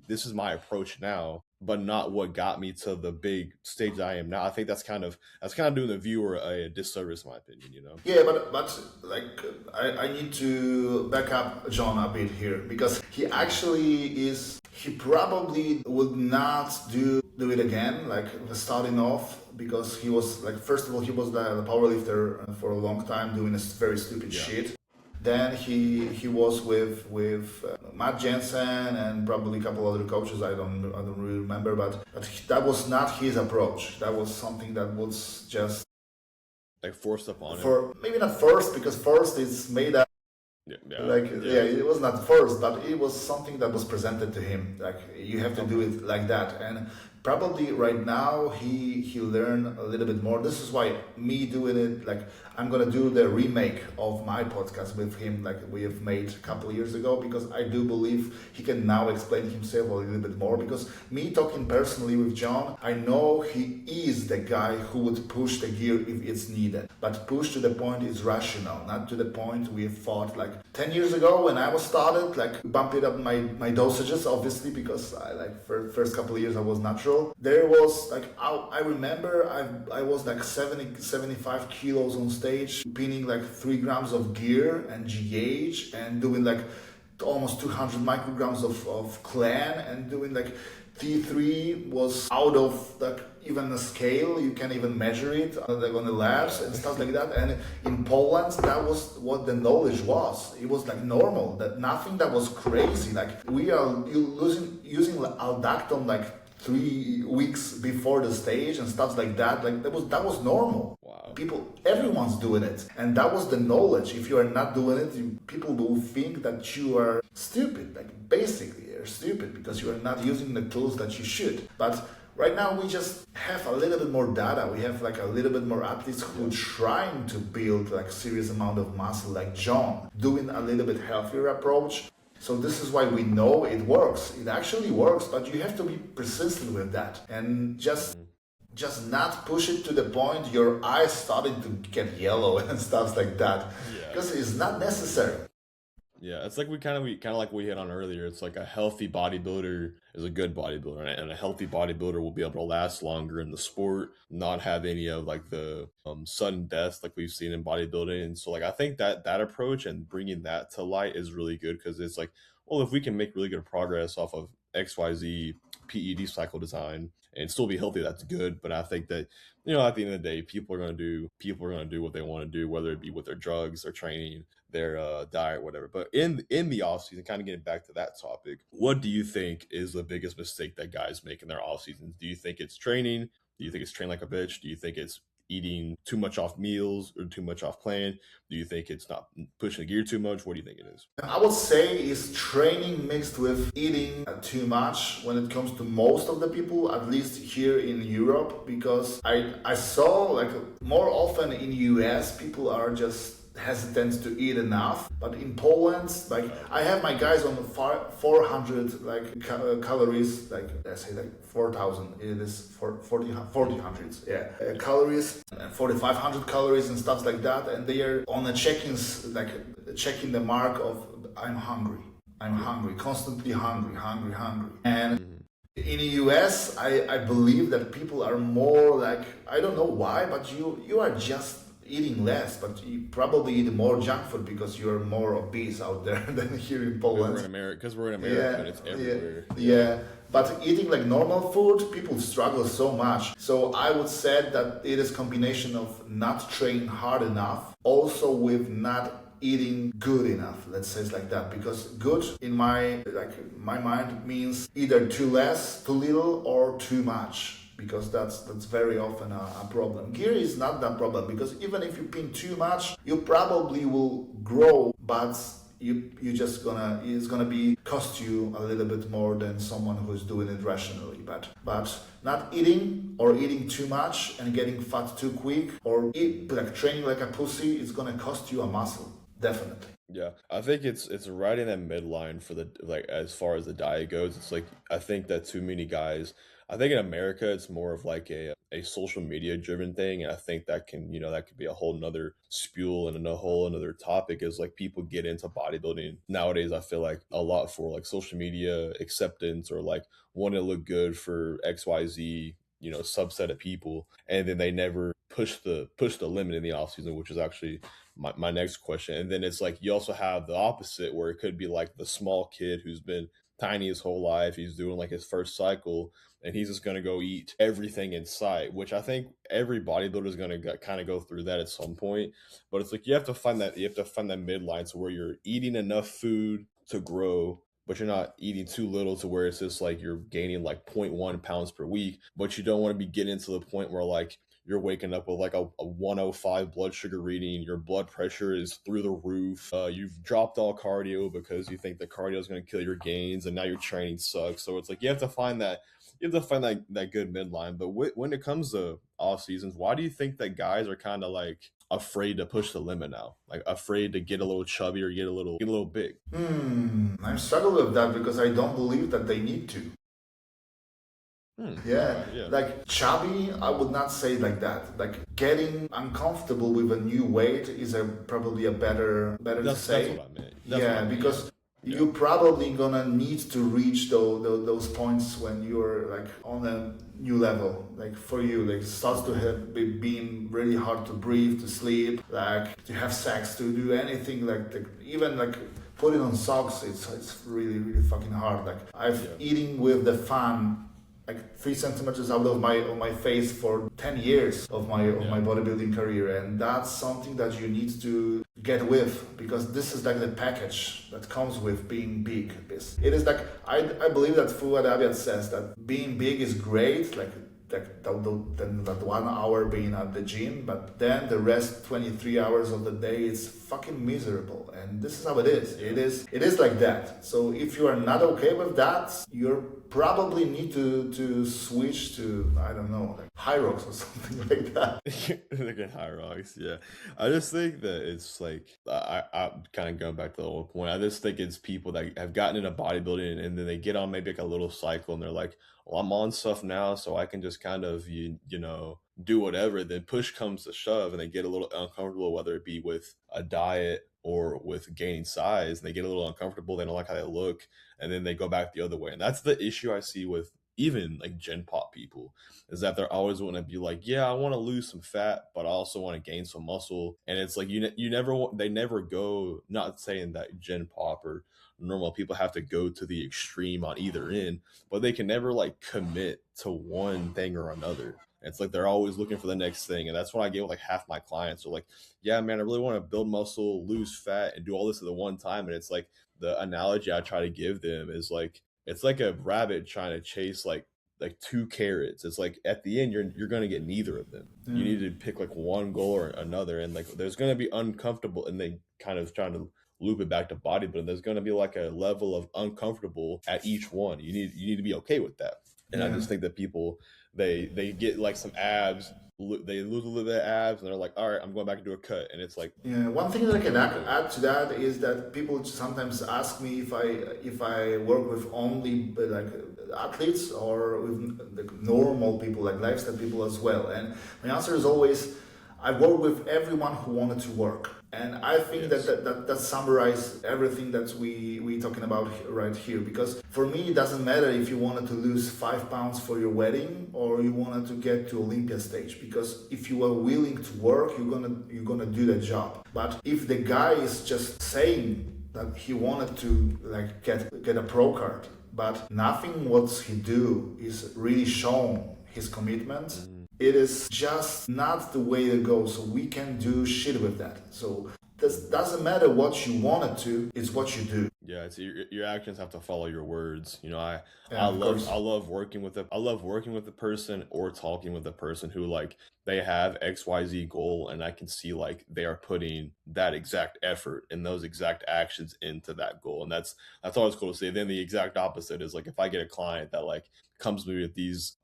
this is my approach now, but not what got me to the big stage that I am now, I think that's kind of doing the viewer a disservice, in my opinion, you know. Yeah, but like I need to back up John a bit here, because he actually is, he probably would not do it again, like starting off, because he was like, first of all, he was the power lifter for a long time doing this very stupid shit. Then he was with Matt Jensen and probably a couple other coaches. I don't really remember, but that was not his approach. That was something that was just like forced upon him. Maybe not forced, because forced is made up. It was not forced, but it was something that was presented to him. Like you have to do it like that, and probably right now he learned a little bit more. This is why me doing it, like I'm gonna do the remake of my podcast with him, like we have made a couple of years ago, because I do believe he can now explain himself a little bit more. Because me talking personally with John, I know he is the guy who would push the gear if it's needed, but push to the point is rational, not to the point we thought like 10 years ago when I was started, like bumping up my dosages, obviously, because I like for first couple of years I was natural. There was like, I remember I was like 75 kilos on stage, pinning like 3 grams of gear and GH, and doing like almost 200 micrograms of clan, and doing like T3 was out of like even a scale, you can't even measure it like on the labs and stuff like that. And in Poland, that was what the knowledge was. It was like normal, that nothing that was crazy. Like we are using aldactone like 3 weeks before the stage and stuff like that. Like that was normal. Wow. Everyone's doing it, and that was the knowledge. If you are not doing it, people will think that you are stupid. Like basically, you're stupid because you are not using the tools that you should. But right now, we just have a little bit more data. We have like a little bit more athletes who are trying to build like serious amount of muscle, like John, doing a little bit healthier approach. So this is why we know it works. It actually works, but you have to be persistent with that and just not push it to the point your eyes starting to get yellow and stuff like that, because it's not necessary. Yeah, it's like we kind of like we hit on earlier. It's like a healthy bodybuilder is a good bodybuilder, and a healthy bodybuilder will be able to last longer in the sport, not have any of like the sudden deaths like we've seen in bodybuilding. And so like I think that approach and bringing that to light is really good, because it's like, well, if we can make really good progress off of XYZ PED cycle design and still be healthy, that's good. But I think that, you know, at the end of the day, people are going to do what they want to do, whether it be with their drugs, their training, their diet, whatever. But in the off season, kind of getting back to that topic, what do you think is the biggest mistake that guys make in their off seasons? Do you think it's training? Do you think it's train like a bitch? Do you think it's eating too much off meals or too much off plan? Do you think it's not pushing the gear too much? What do you think it is? I would say it's training mixed with eating too much when it comes to most of the people, at least here in Europe, because I saw like more often in US people are just hesitant to eat enough, but in Poland, like I have my guys on 400 like calories, like let's say like 4,000, it is 400 calories, 4,500 calories and stuff like that, and they are on the check-ins, like checking the mark of I'm hungry, constantly hungry, and in the US, I believe that people are more like, I don't know why, but you are just eating less, but you probably eat more junk food because you're more obese out there than here in Poland. We're in America, because we're in America and it's everywhere. Yeah. But eating like normal food, people struggle so much. So I would say that it is combination of not training hard enough, also with not eating good enough, let's say it's like that, because good in my mind means either too less, too little, or too much, because that's very often a problem. Gear is not that problem, because even if you pin too much, you probably will grow, but you just it's gonna be cost you a little bit more than someone who's doing it rationally. But not eating or eating too much and getting fat too quick, or training like a pussy, it's gonna cost you a muscle, definitely. Yeah, I think it's right in that midline for the like as far as the diet goes. It's like I think that too many guys. I think in America it's more of like a social media driven thing, and I think that can that could be a whole nother spew and a whole another topic. Is like people get into bodybuilding nowadays. I feel like a lot for like social media acceptance or like want to look good for XYZ subset of people, and then they never push the limit in the off season, which is actually my next question. And then it's like you also have the opposite where it could be like the small kid who's been tiny his whole life. He's doing like his first cycle and he's just going to go eat everything in sight, which I think every bodybuilder is going to kind of go through that at some point. But it's like you have to find that midline to where you're eating enough food to grow, but you're not eating too little to where it's just like you're gaining like 0.1 pounds per week, but you don't want to be getting to the point where like you're waking up with like a 105 blood sugar reading, your blood pressure is through the roof, you've dropped all cardio because you think the cardio is going to kill your gains, and now your training sucks. So it's like you have to find that good midline. But when it comes to off seasons, why do you think that guys are kind of like afraid to push the limit now, like afraid to get a little chubby or get a little big? I struggle with that because I don't believe that they need to. Yeah, like chubby, I would not say like that. Like getting uncomfortable with a new weight is probably a better to say. That's what I meant. Because you're probably gonna need to reach those points when you're like on a new level. Like for you, like it starts to being really hard to breathe, to sleep, like to have sex, to do anything like even like putting on socks. It's really really fucking hard. Like I've eating with the fan like 3 centimeters out of my face for 10 years of my bodybuilding career, and that's something that you need to get with, because this is like the package that comes with being big. It is like I believe that Fuad Abiad says that being big is great, like that 1 hour being at the gym, but then the rest 23 hours of the day is fucking miserable, and this is how it is. It is like that. So if you are not okay with that, you probably need to switch to, I don't know, like High Rocks or something like that. Look at High Rocks, yeah. I just think that it's like I'm kind of going back to the old point. I just think it's people that have gotten into bodybuilding and then they get on maybe like a little cycle and they're like, well, I'm on stuff now, so I can just kind of do whatever. Then push comes to shove and they get a little uncomfortable, whether it be with a diet or with gaining size, and they get a little uncomfortable. They don't like how they look, and then they go back the other way. And that's the issue I see with even like gen pop people, is that they're always want to be like, yeah, I want to lose some fat, but I also want to gain some muscle. And it's like they never go, not saying that gen pop or normal people have to go to the extreme on either end, but they can never like commit to one thing or another. It's like they're always looking for the next thing. And that's what I get with like half my clients are like, yeah, man, I really want to build muscle, lose fat, and do all this at the one time. And it's like the analogy I try to give them is like, it's like a rabbit trying to chase like 2 carrots. It's like at the end you're going to get neither of them. You need to pick like one goal or another, and like there's going to be uncomfortable, and they kind of trying to loop it back to bodybuilding. There's going to be like a level of uncomfortable at each one. You need to be okay with that. And I just think that people they get like some abs, they lose a little bit of abs, and they're like, all right, I'm going back into a cut. And it's like, one thing that I can add to that is that people sometimes ask me if I work with only like athletes or with like normal people, like lifestyle people as well. And my answer is always, I work with everyone who wanted to work. And I think that summarizes everything that we talking about right here. Because for me, it doesn't matter if you wanted to lose 5 pounds for your wedding or you wanted to get to Olympia stage. Because if you are willing to work, you're gonna do the job. But if the guy is just saying that he wanted to like get a pro card, but nothing what he do is really shown his commitment. It is just not the way to go. So we can do shit with that. So this doesn't matter what you wanted to, it's what you do. Yeah, it's your actions have to follow your words. You know, I Course. love working with a person or talking with a person who like they have XYZ goal and I can see like they are putting that exact effort and those exact actions into that goal. And that's always cool to see. Then the exact opposite is like if I get a client that like comes to me with these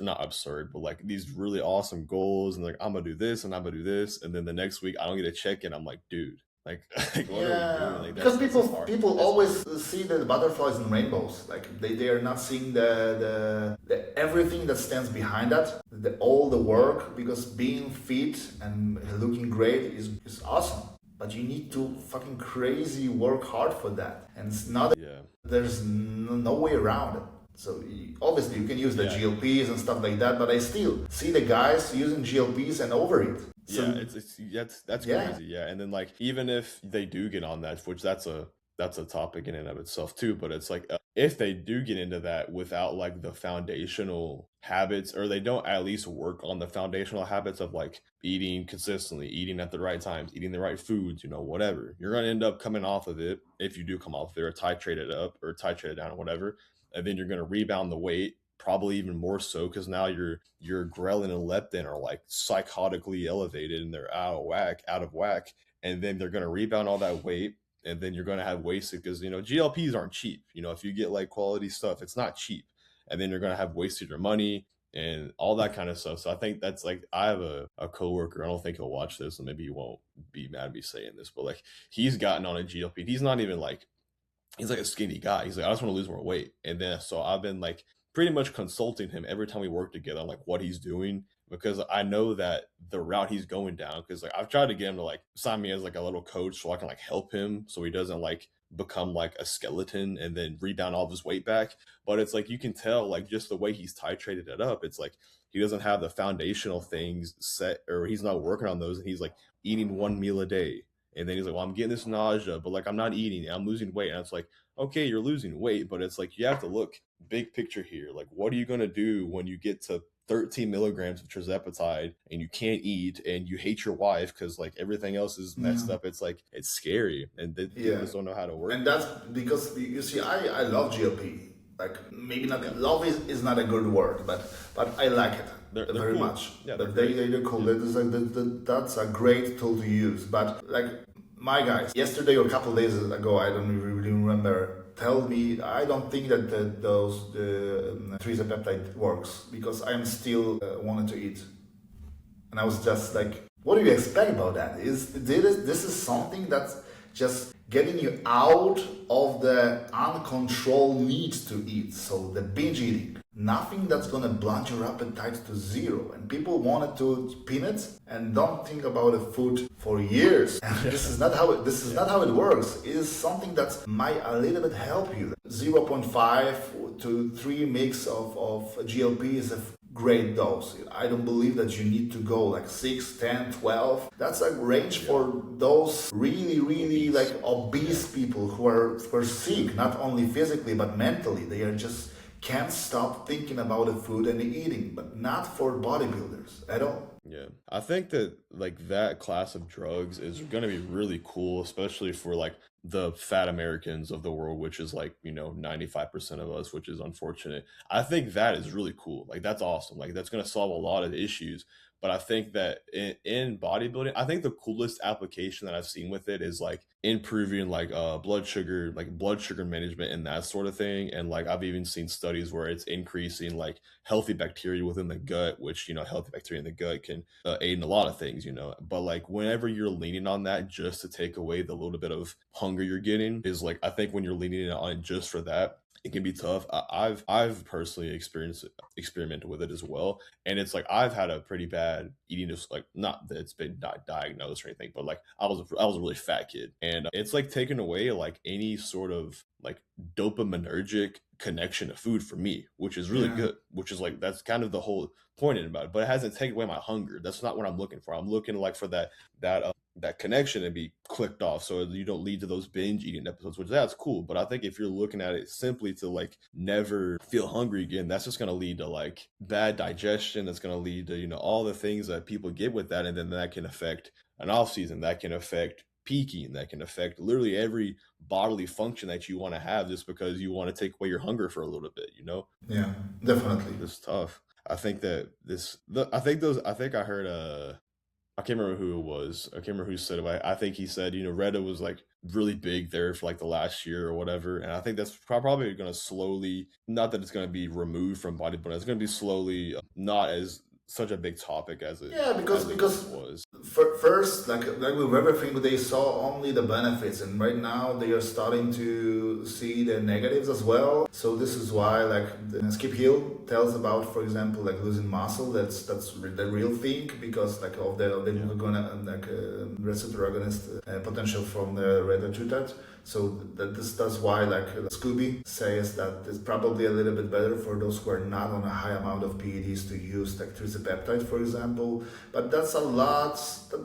not absurd, but like these really awesome goals and like I'm gonna do this and I'm gonna do this, and then the next week I don't get a check in, I'm like, dude, like, what are we doing? Like, because that's people that's always see the butterflies and rainbows. Like they are not seeing the everything that stands behind that, all the work. Because being fit and looking great is awesome, but you need to fucking crazy work hard for that, and it's not. yeah. There's no way around it. So obviously you can use the GLPs and stuff like that, but I still see the guys using GLPs and over it. So, That's crazy. Yeah, and then like even if they do get on that, which that's a topic in and of itself too, but it's like if they do get into that without like the foundational habits, or they don't at least work on the foundational habits of like eating consistently, eating at the right times, eating the right foods, you know, whatever, you're going to end up coming off of it. If you do come off there, titrate it up or titrate it down or whatever, and then you're going to rebound the weight, probably even more so because now your ghrelin and leptin are like psychotically elevated and they're out of whack, and then they're going to rebound all that weight, and then you're going to have wasted because, you know, GLPs aren't cheap. You know, if you get like quality stuff, it's not cheap, and then you're going to have wasted your money and all that kind of stuff. So I think that's like, I have a coworker, I don't think he'll watch this and maybe he won't be mad at me saying this, but like he's gotten on a GLP. He's not even like, he's like a skinny guy. He's like, I just want to lose more weight. And then so I've been like pretty much consulting him every time we work together on like what he's doing, because I know that the route he's going down, because like I've tried to get him to like sign me as like a little coach so I can like help him so he doesn't like become like a skeleton and then rebound all of his weight back. But it's like you can tell like just the way he's titrated it up, it's like he doesn't have the foundational things set, or he's not working on those, and he's like eating one meal a day. And then he's like, well, I'm getting this nausea, but like I'm not eating, I'm losing weight. And it's like, okay, you're losing weight, but it's like you have to look big picture here. Like, what are you going to do when you get to 13 milligrams of tirzepatide and you can't eat and you hate your wife because like everything else is messed up? It's like, it's scary, and they just don't know how to work. And that's because you see, I love GLP. Like maybe not love is not a good word, but I like it They're very cool. much. Yeah, they're cool. That's a great tool to use. But like my guys, yesterday or a couple of days ago, I don't really remember, tell me I don't think that the peptide works because I'm still wanting to eat, and I was just like, what do you expect about that? This is something that's just getting you out of the uncontrolled need to eat, so the binge eating. Nothing that's gonna blunt your appetite to zero. And people wanted to pin it and don't think about the food for years. And this is not how it works. It is something that might a little bit help you. 0.5 to 3 mix of GLP is a great dose. I don't believe that you need to go like 6, 10, 12. That's a range for those really like obese people who are sick, not only physically but mentally. They are just can't stop thinking about the food and the eating, but not for bodybuilders at all. Yeah, I think that like that class of drugs is going to be really cool, especially for like the fat Americans of the world, which is like, you know, 95% of us, which is unfortunate. I think that is really cool. Like that's awesome. Like that's going to solve a lot of issues. But I think that in bodybuilding, I think the coolest application that I've seen with it is like improving like blood sugar management and that sort of thing. And like I've even seen studies where it's increasing like healthy bacteria within the gut, which, you know, healthy bacteria in the gut can aid in a lot of things, you know. But like whenever you're leaning on that just to take away the little bit of hunger you're getting, is like I think when you're leaning on it just for that, it can be tough. I've personally experimented with it as well, and it's like I've had a pretty bad eating just like not that it's been diagnosed or anything, but like I was a really fat kid, and it's like taken away like any sort of like dopaminergic connection to food for me, which is really Yeah. good. Which is like that's kind of the whole point about it, but it hasn't taken away my hunger. That's not what I'm looking for. I'm looking like for that connection to be clicked off so you don't lead to those binge eating episodes, which that's cool. But I think if you're looking at it simply to like never feel hungry again, that's just going to lead to like bad digestion. That's going to lead to, all the things that people get with that. And then that can affect an off season, that can affect peaking, that can affect literally every bodily function that you want to have just because you want to take away your hunger for a little bit. Yeah, definitely. It's tough. I think that I think I think I heard I can't remember who it was. I can't remember who said it. But I think he said, Reddit was like really big there for like the last year or whatever. And I think that's probably going to slowly, not that it's going to be removed from bodybuilding, it's going to be slowly not as such a big topic as it Yeah, because as it because was. first, like with everything, they saw only the benefits, and right now they are starting to see the negatives as well. So this is why, like, Skip Hill tells about, for example, like losing muscle. That's the real thing because like of the glucagon like receptor agonist potential from the retatrutide. So that's why like Scooby says that it's probably a little bit better for those who are not on a high amount of PEDs to use like trizepatide, for example. But that's a lot.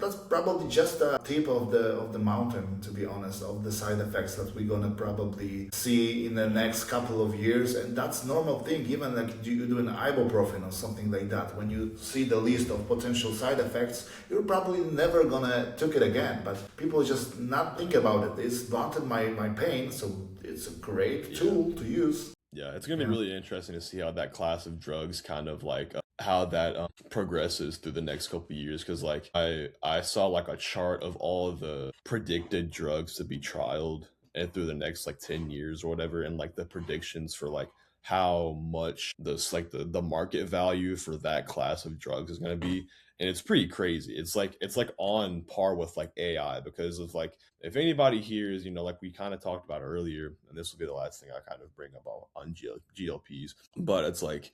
That's probably just a tip of the mountain, to be honest, of the side effects that we're gonna probably see in the next couple of years. And that's normal thing. Even like you do an ibuprofen or something like that. When you see the list of potential side effects, you're probably never gonna took it again. But people just not think about it. It's blunted my pain, so it's a great tool to use. Yeah, it's going to be really interesting to see how that class of drugs kind of like how that progresses through the next couple of years. Because like I saw like a chart of all of the predicted drugs to be trialed and through the next like 10 years or whatever, and like the predictions for like how much the market value for that class of drugs is going to be. And it's pretty crazy. It's like on par with like AI because of like if anybody hears, like we kind of talked about earlier, and this will be the last thing I kind of bring up on GLPs, but it's like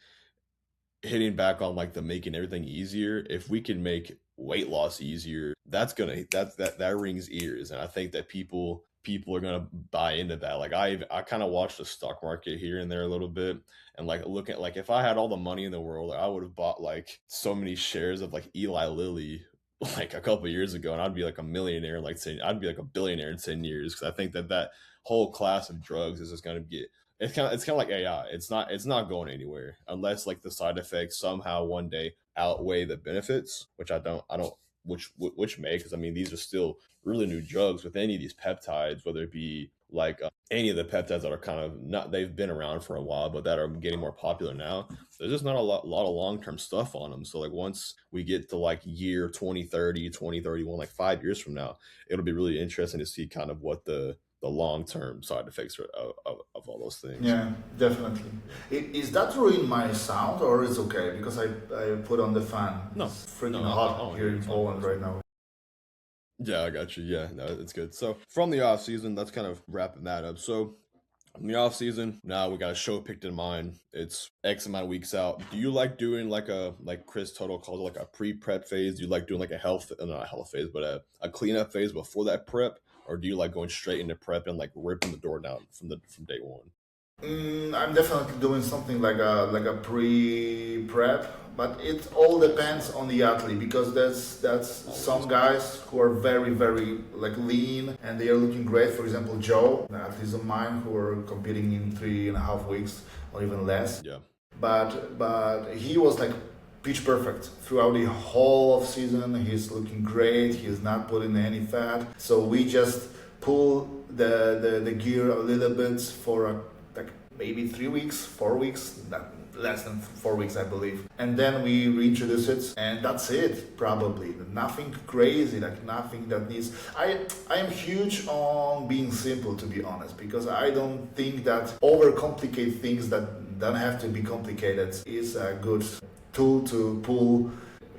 hitting back on like the making everything easier. If we can make weight loss easier, that rings ears, and I think that people are gonna buy into that. Like I kind of watched the stock market here and there a little bit, and like look at like if I had all the money in the world, I would have bought like so many shares of like Eli Lilly like a couple years ago, and I'd be like a millionaire in like 10. I'd be like a billionaire in 10 years because I think that whole class of drugs is just gonna get. It's kind of like AI. It's not going anywhere unless like the side effects somehow one day outweigh the benefits, which I don't which may, because I mean these are still really new drugs with any of these peptides, whether it be like any of the peptides that are kind of not they've been around for a while but that are getting more popular now. There's just not a lot of long-term stuff on them. So like once we get to like year 2030, 2031, like 5 years from now, it'll be really interesting to see kind of what the long-term side effects of all those things. Yeah, definitely. Is that ruining my sound or is okay? Because I put on the fan. No, It's freaking no, hot here in it's fine, Poland it's right fine. now. Yeah, I got you. Yeah, no, it's good. So from the off season, that's kind of wrapping that up. So in the off season, now we got a show picked in mind. It's X amount of weeks out. Do you like doing like Chris Total calls it like a pre-prep phase? Do you like doing like not a health phase, but a cleanup phase before that prep? Or do you like going straight into prep and like ripping the door down from day one? I'm definitely doing something like a pre-prep, but it all depends on the athlete because that's some guys who are very very like lean and they are looking great. For example, Joe, an athlete of mine who are competing in 3.5 weeks or even less. Yeah. But he was like pitch perfect throughout the whole of season. He's looking great. He's not putting any fat. So we just pull the gear a little bit for like maybe 3 weeks, 4 weeks, not less than 4 weeks, I believe. And then we reintroduce it, and that's it. Probably nothing crazy, like nothing that needs. I am huge on being simple, to be honest, because I don't think that overcomplicate things that don't have to be complicated is a good tool to pull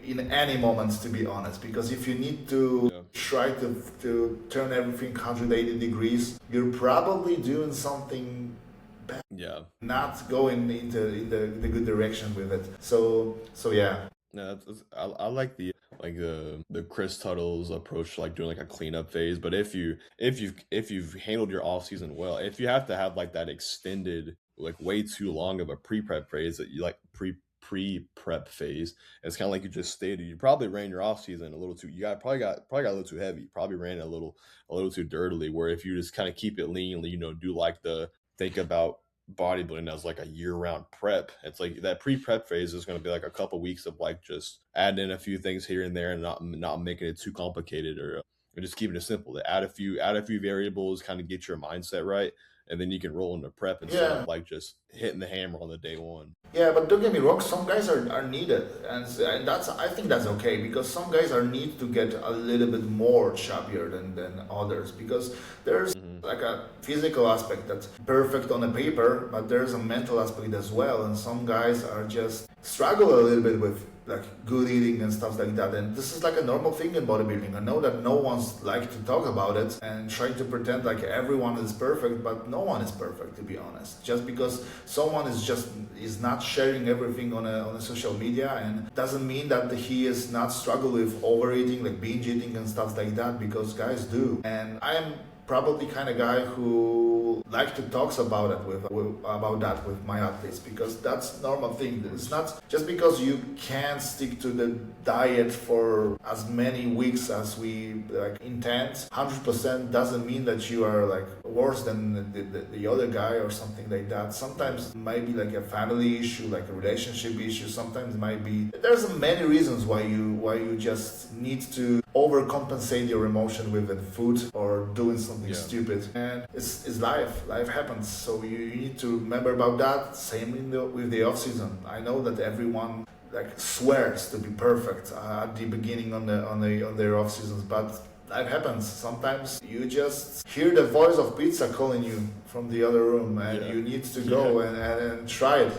in any moments, to be honest, because if you need to try to turn everything 180 degrees, you're probably doing something bad, Yeah. not going into the good direction with it. So yeah. No, I like the Chris Tuttle's approach to like doing like a cleanup phase. But if you've handled your off season well, if you have to have like that extended like way too long of a pre-prep phase that you like pre-prep phase, it's kind of like you just stated, you probably ran your off season a little too, probably got a little too heavy, probably ran it a little too dirtily, where if you just kind of keep it lean, do like the think about bodybuilding as like a year-round prep. It's like that pre-prep phase is going to be like a couple weeks of like just adding in a few things here and there and not making it too complicated, or just keeping it simple. To add a few variables, kind of get your mindset right, and then you can roll into prep instead of like just hitting the hammer on the day one. Yeah, but don't get me wrong, some guys are needed, and I think that's okay, because some guys are need to get a little bit more chubbier than others, because there's like a physical aspect that's perfect on the paper, but there's a mental aspect as well, and some guys are just struggle a little bit with like good eating and stuff like that, and this is like a normal thing in bodybuilding. I know that no one's like to talk about it and trying to pretend like everyone is perfect, but no one is perfect, to be honest. Just because someone is not sharing everything on a social media, and doesn't mean that he is not struggle with overeating, like binge eating and stuff like that, because guys do. And I am probably kind of guy who like to talks about it with my athletes, because that's normal thing. It's not just because you can't stick to the diet for as many weeks as we like intend 100% doesn't mean that you are like worse than the other guy or something like that. Sometimes it might be like a family issue, like a relationship issue. Sometimes it might be there's many reasons why you just need to overcompensate your emotion with food or doing something stupid. And it's life happens, so you need to remember about that. Same with the off season. I know that everyone like swears to be perfect at the beginning on their off seasons, but life happens. Sometimes you just hear the voice of pizza calling you from the other room, and you need to go and try it.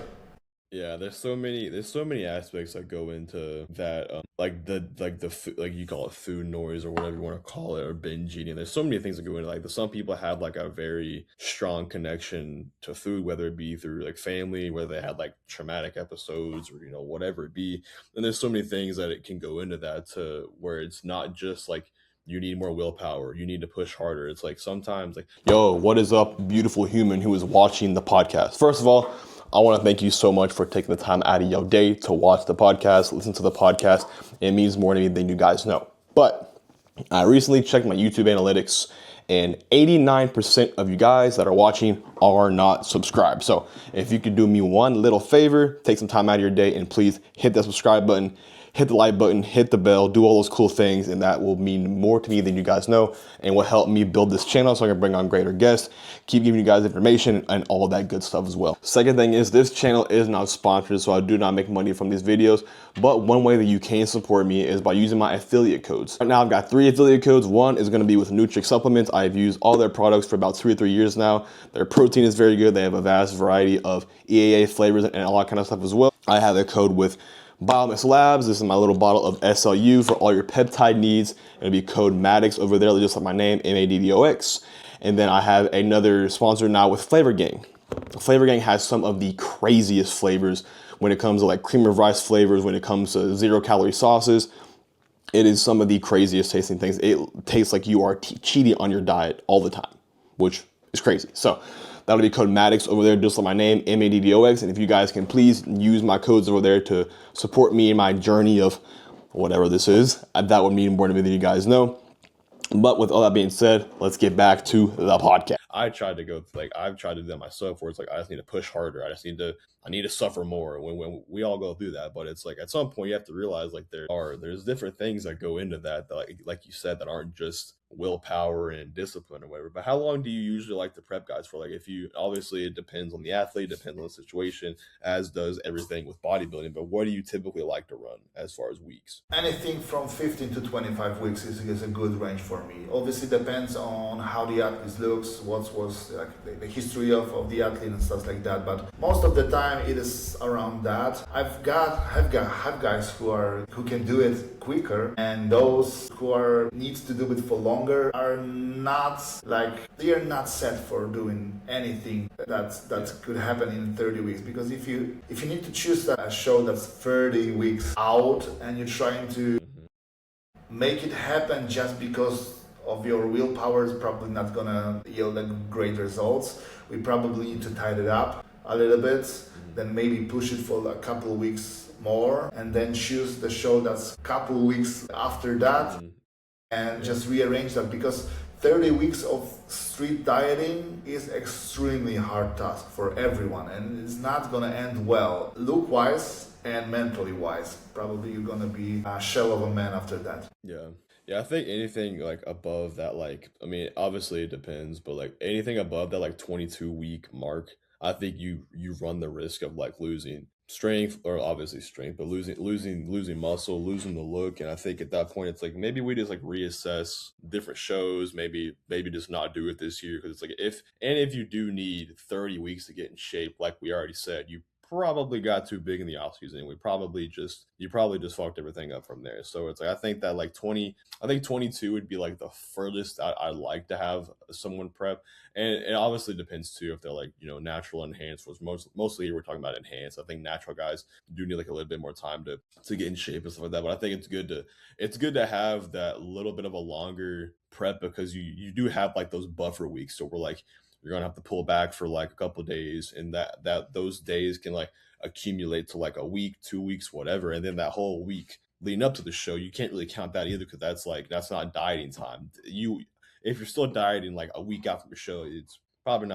Yeah, there's so many aspects that go into that, like you call it food noise or whatever you want to call it, or binge eating. There's so many things that go into like some people have like a very strong connection to food, whether it be through like family, whether they had like traumatic episodes, or whatever it be. And there's so many things that it can go into that, to where it's not just like you need more willpower, you need to push harder. It's like sometimes like, yo, what is up, beautiful human who is watching the podcast? First of all, I want to thank you so much for taking the time out of your day to watch the podcast, listen to the podcast. It means more to me than you guys know. But I recently checked my YouTube analytics, and 89% of you guys that are watching are not subscribed. So if you could do me one little favor, take some time out of your day and please hit that subscribe button, hit the like button, hit the bell, do all those cool things, and that will mean more to me than you guys know, and will help me build this channel so I can bring on greater guests, keep giving you guys information and all that good stuff as well. Second thing is, this channel is not sponsored, so I do not make money from these videos, but one way that you can support me is by using my affiliate codes. Right now I've got 3 affiliate codes. One is gonna be with Nutrix Supplements. I've used all their products for about 2 or 3 years now. Their protein is very good. They have a vast variety of EAA flavors and all that kind of stuff as well. I have a code with Biomix Labs. This is my little bottle of SLU for all your peptide needs. It'll be code Maddox over there, just like my name, MADDOX. And then I have another sponsor now with Flavor Gang. Flavor Gang has some of the craziest flavors when it comes to like cream of rice flavors, when it comes to 0-calorie sauces. It is some of the craziest tasting things. It tastes like you are cheating on your diet all the time, which is crazy. So that'll be code Maddox over there, just like my name, MADDOX. And if you guys can please use my codes over there to support me in my journey of whatever this is, that would mean more to me than you guys know. But with all that being said, let's get back to the podcast. I've tried to do that myself, where it's like I just need to push harder. I need to suffer more when we all go through that. But it's like at some point you have to realize like there's different things that go into that like you said, that aren't just willpower and discipline or whatever. But how long do you usually like to prep guys for? Like, if you, obviously it depends on the athlete, depends on the situation, as does everything with bodybuilding, but what do you typically like to run as far as weeks? Anything from 15 to 25 weeks is a good range for me. Obviously depends on how the athlete looks, what was like the history of the athlete and stuff like that, but most of the time time it is around that. I've have guys who can do it quicker, and those who need to do it for longer are not they are not set for doing anything that could happen in 30 weeks. Because if you need to choose a show that's 30 weeks out and you're trying to make it happen just because of your willpower, is probably not gonna yield great results. We probably need to tighten it up a little bit, then maybe push it for a couple of weeks more, and then choose the show that's a couple of weeks after that, and just rearrange that, because 30 weeks of strict dieting is extremely hard task for everyone, and it's not gonna end well, look-wise and mentally-wise. Probably you're gonna be a shell of a man after that. Yeah, I think anything like above that, like, I mean, obviously it depends, but like anything above that like 22-week mark, I think you run the risk of like losing strength, or obviously strength, but losing muscle, losing the look. And I think at that point it's like maybe we just like reassess different shows, maybe just not do it this year, because it's like if you do need 30 weeks to get in shape, like we already said, you probably got too big in the off season. You probably just fucked everything up from there. So it's like I think that like 22 would be like the furthest I'd like to have someone prep. And it obviously depends too if they're like, you know, natural enhanced, was mostly we're talking about enhanced. I think natural guys do need like a little bit more time to get in shape and stuff like that. But I think it's good to have that little bit of a longer prep, because you do have like those buffer weeks. So we're like, you're gonna have to pull back for like a couple of days, and that those days can like accumulate to like a week, 2 weeks, whatever. And then that whole week leading up to the show, you can't really count that either, because that's not dieting time. If you're still dieting like a week after the show, it's probably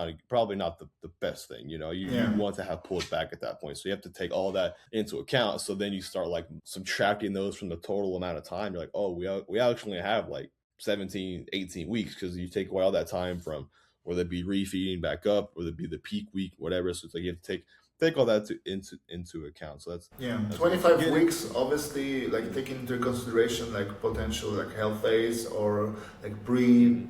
not the best thing. You know, you want to have pulled back at that point. So you have to take all that into account. So then you start like subtracting those from the total amount of time. You're like, oh, we actually have like 17, 18 weeks, because you take away all that time from, whether it be refeeding back up, whether it be the peak week, whatever. So it's like you have to take all that into account. So that's 25 weeks, obviously, like taking into consideration like potential like health phase or like pre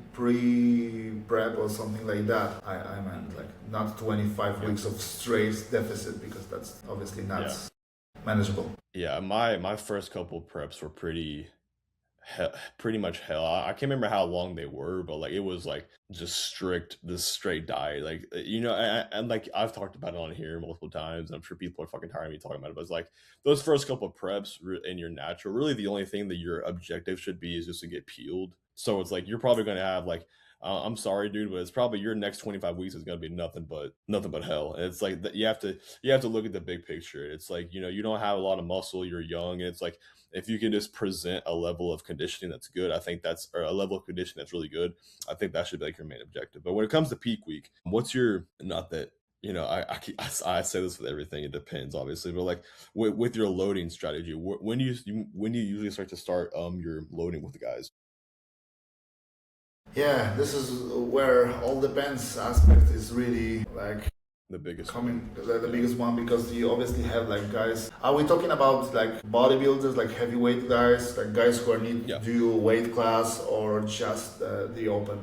prep or something like that. I meant like not 25 weeks of straight deficit, because that's obviously not manageable. Yeah, my first couple preps were pretty much hell. I can't remember how long they were, but like it was like just this straight diet. Like, you know, and like I've talked about it on here multiple times. I'm sure people are fucking tired of me talking about it, but it's like those first couple of preps in your natural, really the only thing that your objective should be is just to get peeled. So it's like you're probably going to have like, I'm sorry, dude, but it's probably your next 25 weeks is going to be nothing but hell. And it's like you have to look at the big picture. It's like, you know, you don't have a lot of muscle, you're young, and it's like if you can just present a level of conditioning that's good, I think or a level of conditioning that's really good, I think that should be like your main objective. But when it comes to peak week, what's your, not that, you know, I say this with everything, it depends obviously, but like with your loading strategy, when do you usually start your loading with the guys? Yeah, this is where all depends aspect is really like The biggest the biggest one, because you obviously have like guys. Are we talking about like bodybuilders, like heavyweight guys, like guys who need to do weight class, or just the open?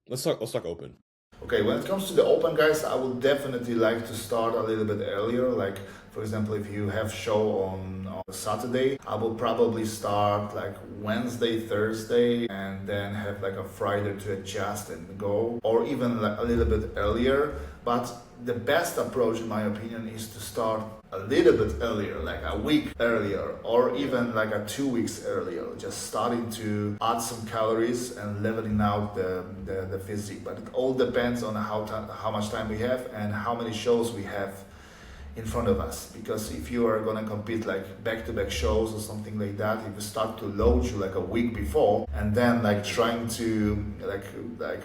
Let's talk open. Okay, when it comes to the open guys, I would definitely like to start a little bit earlier. Like, for example, if you have show on Saturday, I will probably start like Wednesday, Thursday, and then have like a Friday to adjust and go, or even like a little bit earlier. But the best approach, in my opinion, is to start a little bit earlier, like a week earlier, or even like 2 weeks earlier, just starting to add some calories and leveling out the physique. But it all depends on how much time we have and how many shows we have in front of us. Because if you are going to compete like back-to-back shows or something like that, if you start to load you like a week before, and then like trying to like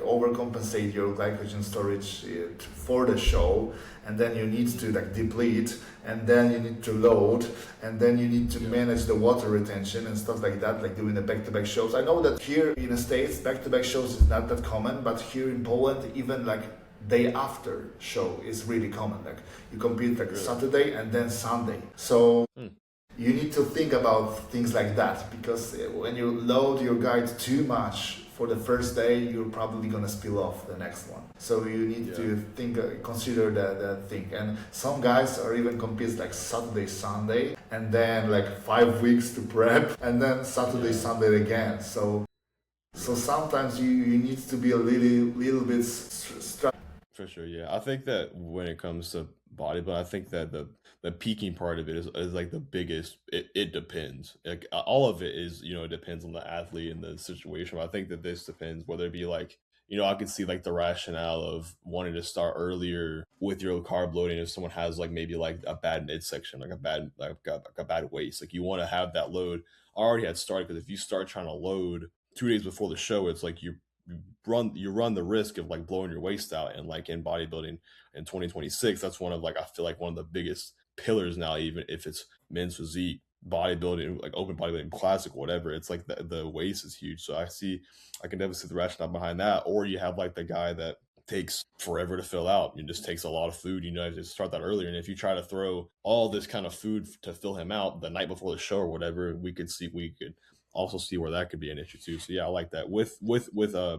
overcompensate your glycogen storage for the show, and then you need to like deplete, and then you need to load, and then you need to manage the water retention and stuff like that, like doing the back-to-back shows. I know that here in the States, back-to-back shows is not that common, but here in Poland, even like day after show is really common. Like you compete like Saturday and then Sunday. So you need to think about things like that, because when you load your guide too much for the first day, you're probably gonna spill off the next one. So you need to think, consider that thing. And some guys are even competes like Saturday, Sunday, and then like 5 weeks to prep, and then Saturday, Sunday again. So sometimes you need to be a little bit For sure, yeah. I think that when it comes to bodybuilding, I think that the peaking part of it is like the biggest. It depends. Like all of it is, it depends on the athlete and the situation. But I think that this depends, whether it be like, I could see like the rationale of wanting to start earlier with your carb loading if someone has like maybe like a bad midsection, like a bad waist. Like you want to have that load already had started, because if you start trying to load 2 days before the show, it's like you run the risk of like blowing your waist out. And like in bodybuilding in 2026, that's one of like, I feel like one of the biggest pillars now, even if it's men's physique, bodybuilding, like open bodybuilding, classic, whatever. It's like the waist is huge. So I can definitely see the rationale behind that. Or you have like the guy that takes forever to fill out. It just takes a lot of food. You have to start that earlier. And if you try to throw all this kind of food to fill him out the night before the show or whatever, we could also see where that could be an issue too. So yeah, I like that. With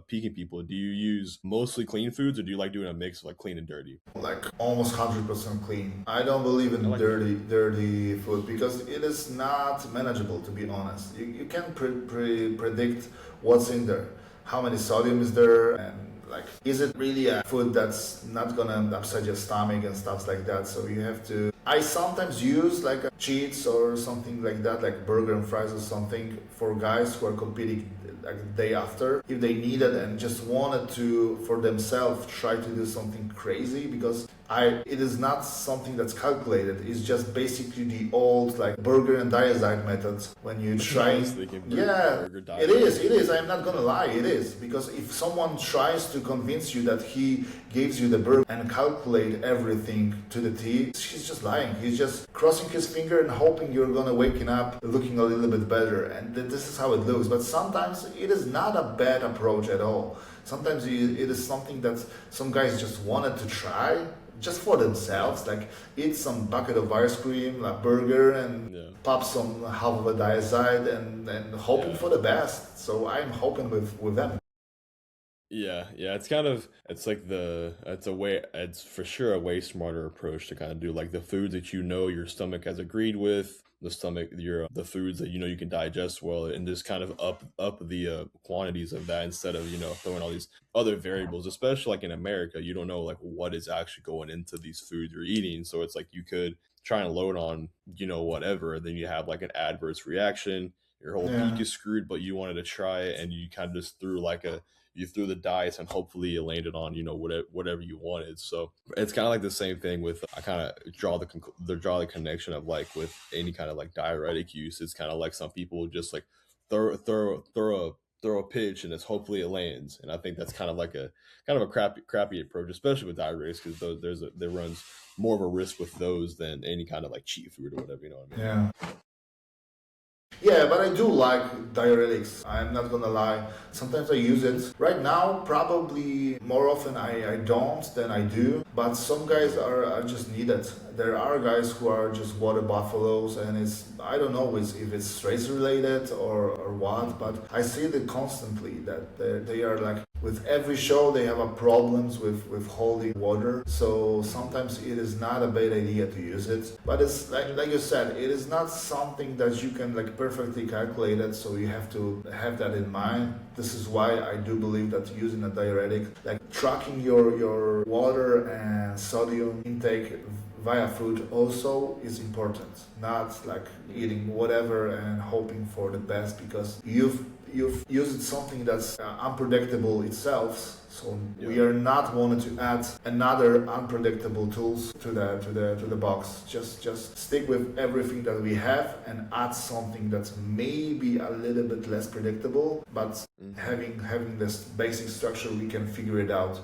peaking people, do you use mostly clean foods, or do you like doing a mix of like clean and dirty? Like almost 100% clean. I don't believe in dirty food because it is not manageable, to be honest. You can predict what's in there, how many sodium is there, and like, is it really a food that's not gonna upset your stomach and stuff like that? So you have to. I sometimes use like cheats or something like that, like burger and fries or something, for guys who are competing like the day after, if they need it and just wanted to for themselves try to do something crazy, because it is not something that's calculated. It's just basically the old like burger and diazide methods when you try. It is. I'm not gonna lie, it is, because if someone tries to convince you that he gives you the burger and calculate everything to the T, he's just lying. He's just crossing his finger and hoping you're gonna waking up looking a little bit better, and this is how it looks. But sometimes it is not a bad approach at all. Sometimes it is something that some guys just wanted to try just for themselves, like eat some bucket of ice cream, a burger, and pop some half of a diazide and hoping for the best. So I'm hoping with them. Yeah, it's it's for sure a way smarter approach to kind of do like the foods that your stomach has agreed with, the foods that you can digest well, and just kind of up the quantities of that, instead of throwing all these other variables. Especially like in America, you don't know like what is actually going into these foods you're eating, so it's like you could try and load on whatever, and then you have like an adverse reaction, your whole peak is screwed. But you wanted to try it, and you kind of just threw the dice, and hopefully you landed on whatever you wanted. So it's kind of like the same thing with, I kind of draw the connection of like with any kind of like diuretic use. It's kind of like some people just like throw a pitch and hopefully it lands. And I think that's kind of a crappy approach, especially with diuretics, because there runs more of a risk with those than any kind of like cheat food or whatever. You know what I mean? Yeah, but I do like diuretics. I'm not gonna lie. Sometimes I use it. Right now, probably more often I don't than I do. But some guys are just needed. There are guys who are just water buffaloes, and I don't know if it's stress related or what. But I see it constantly that they are like, with every show they have a problems with holding water. So sometimes it is not a bad idea to use it. But it's like you said, it is not something that you can like perfectly calculate it. So you have to have that in mind. This is why I do believe that using a diuretic, like tracking your water and sodium intake via food also is important. Not like eating whatever and hoping for the best, because you've used something that's unpredictable itself. So we are not wanting to add another unpredictable tools to the box. Just stick with everything that we have and add something that's maybe a little bit less predictable, but having this basic structure, we can figure it out.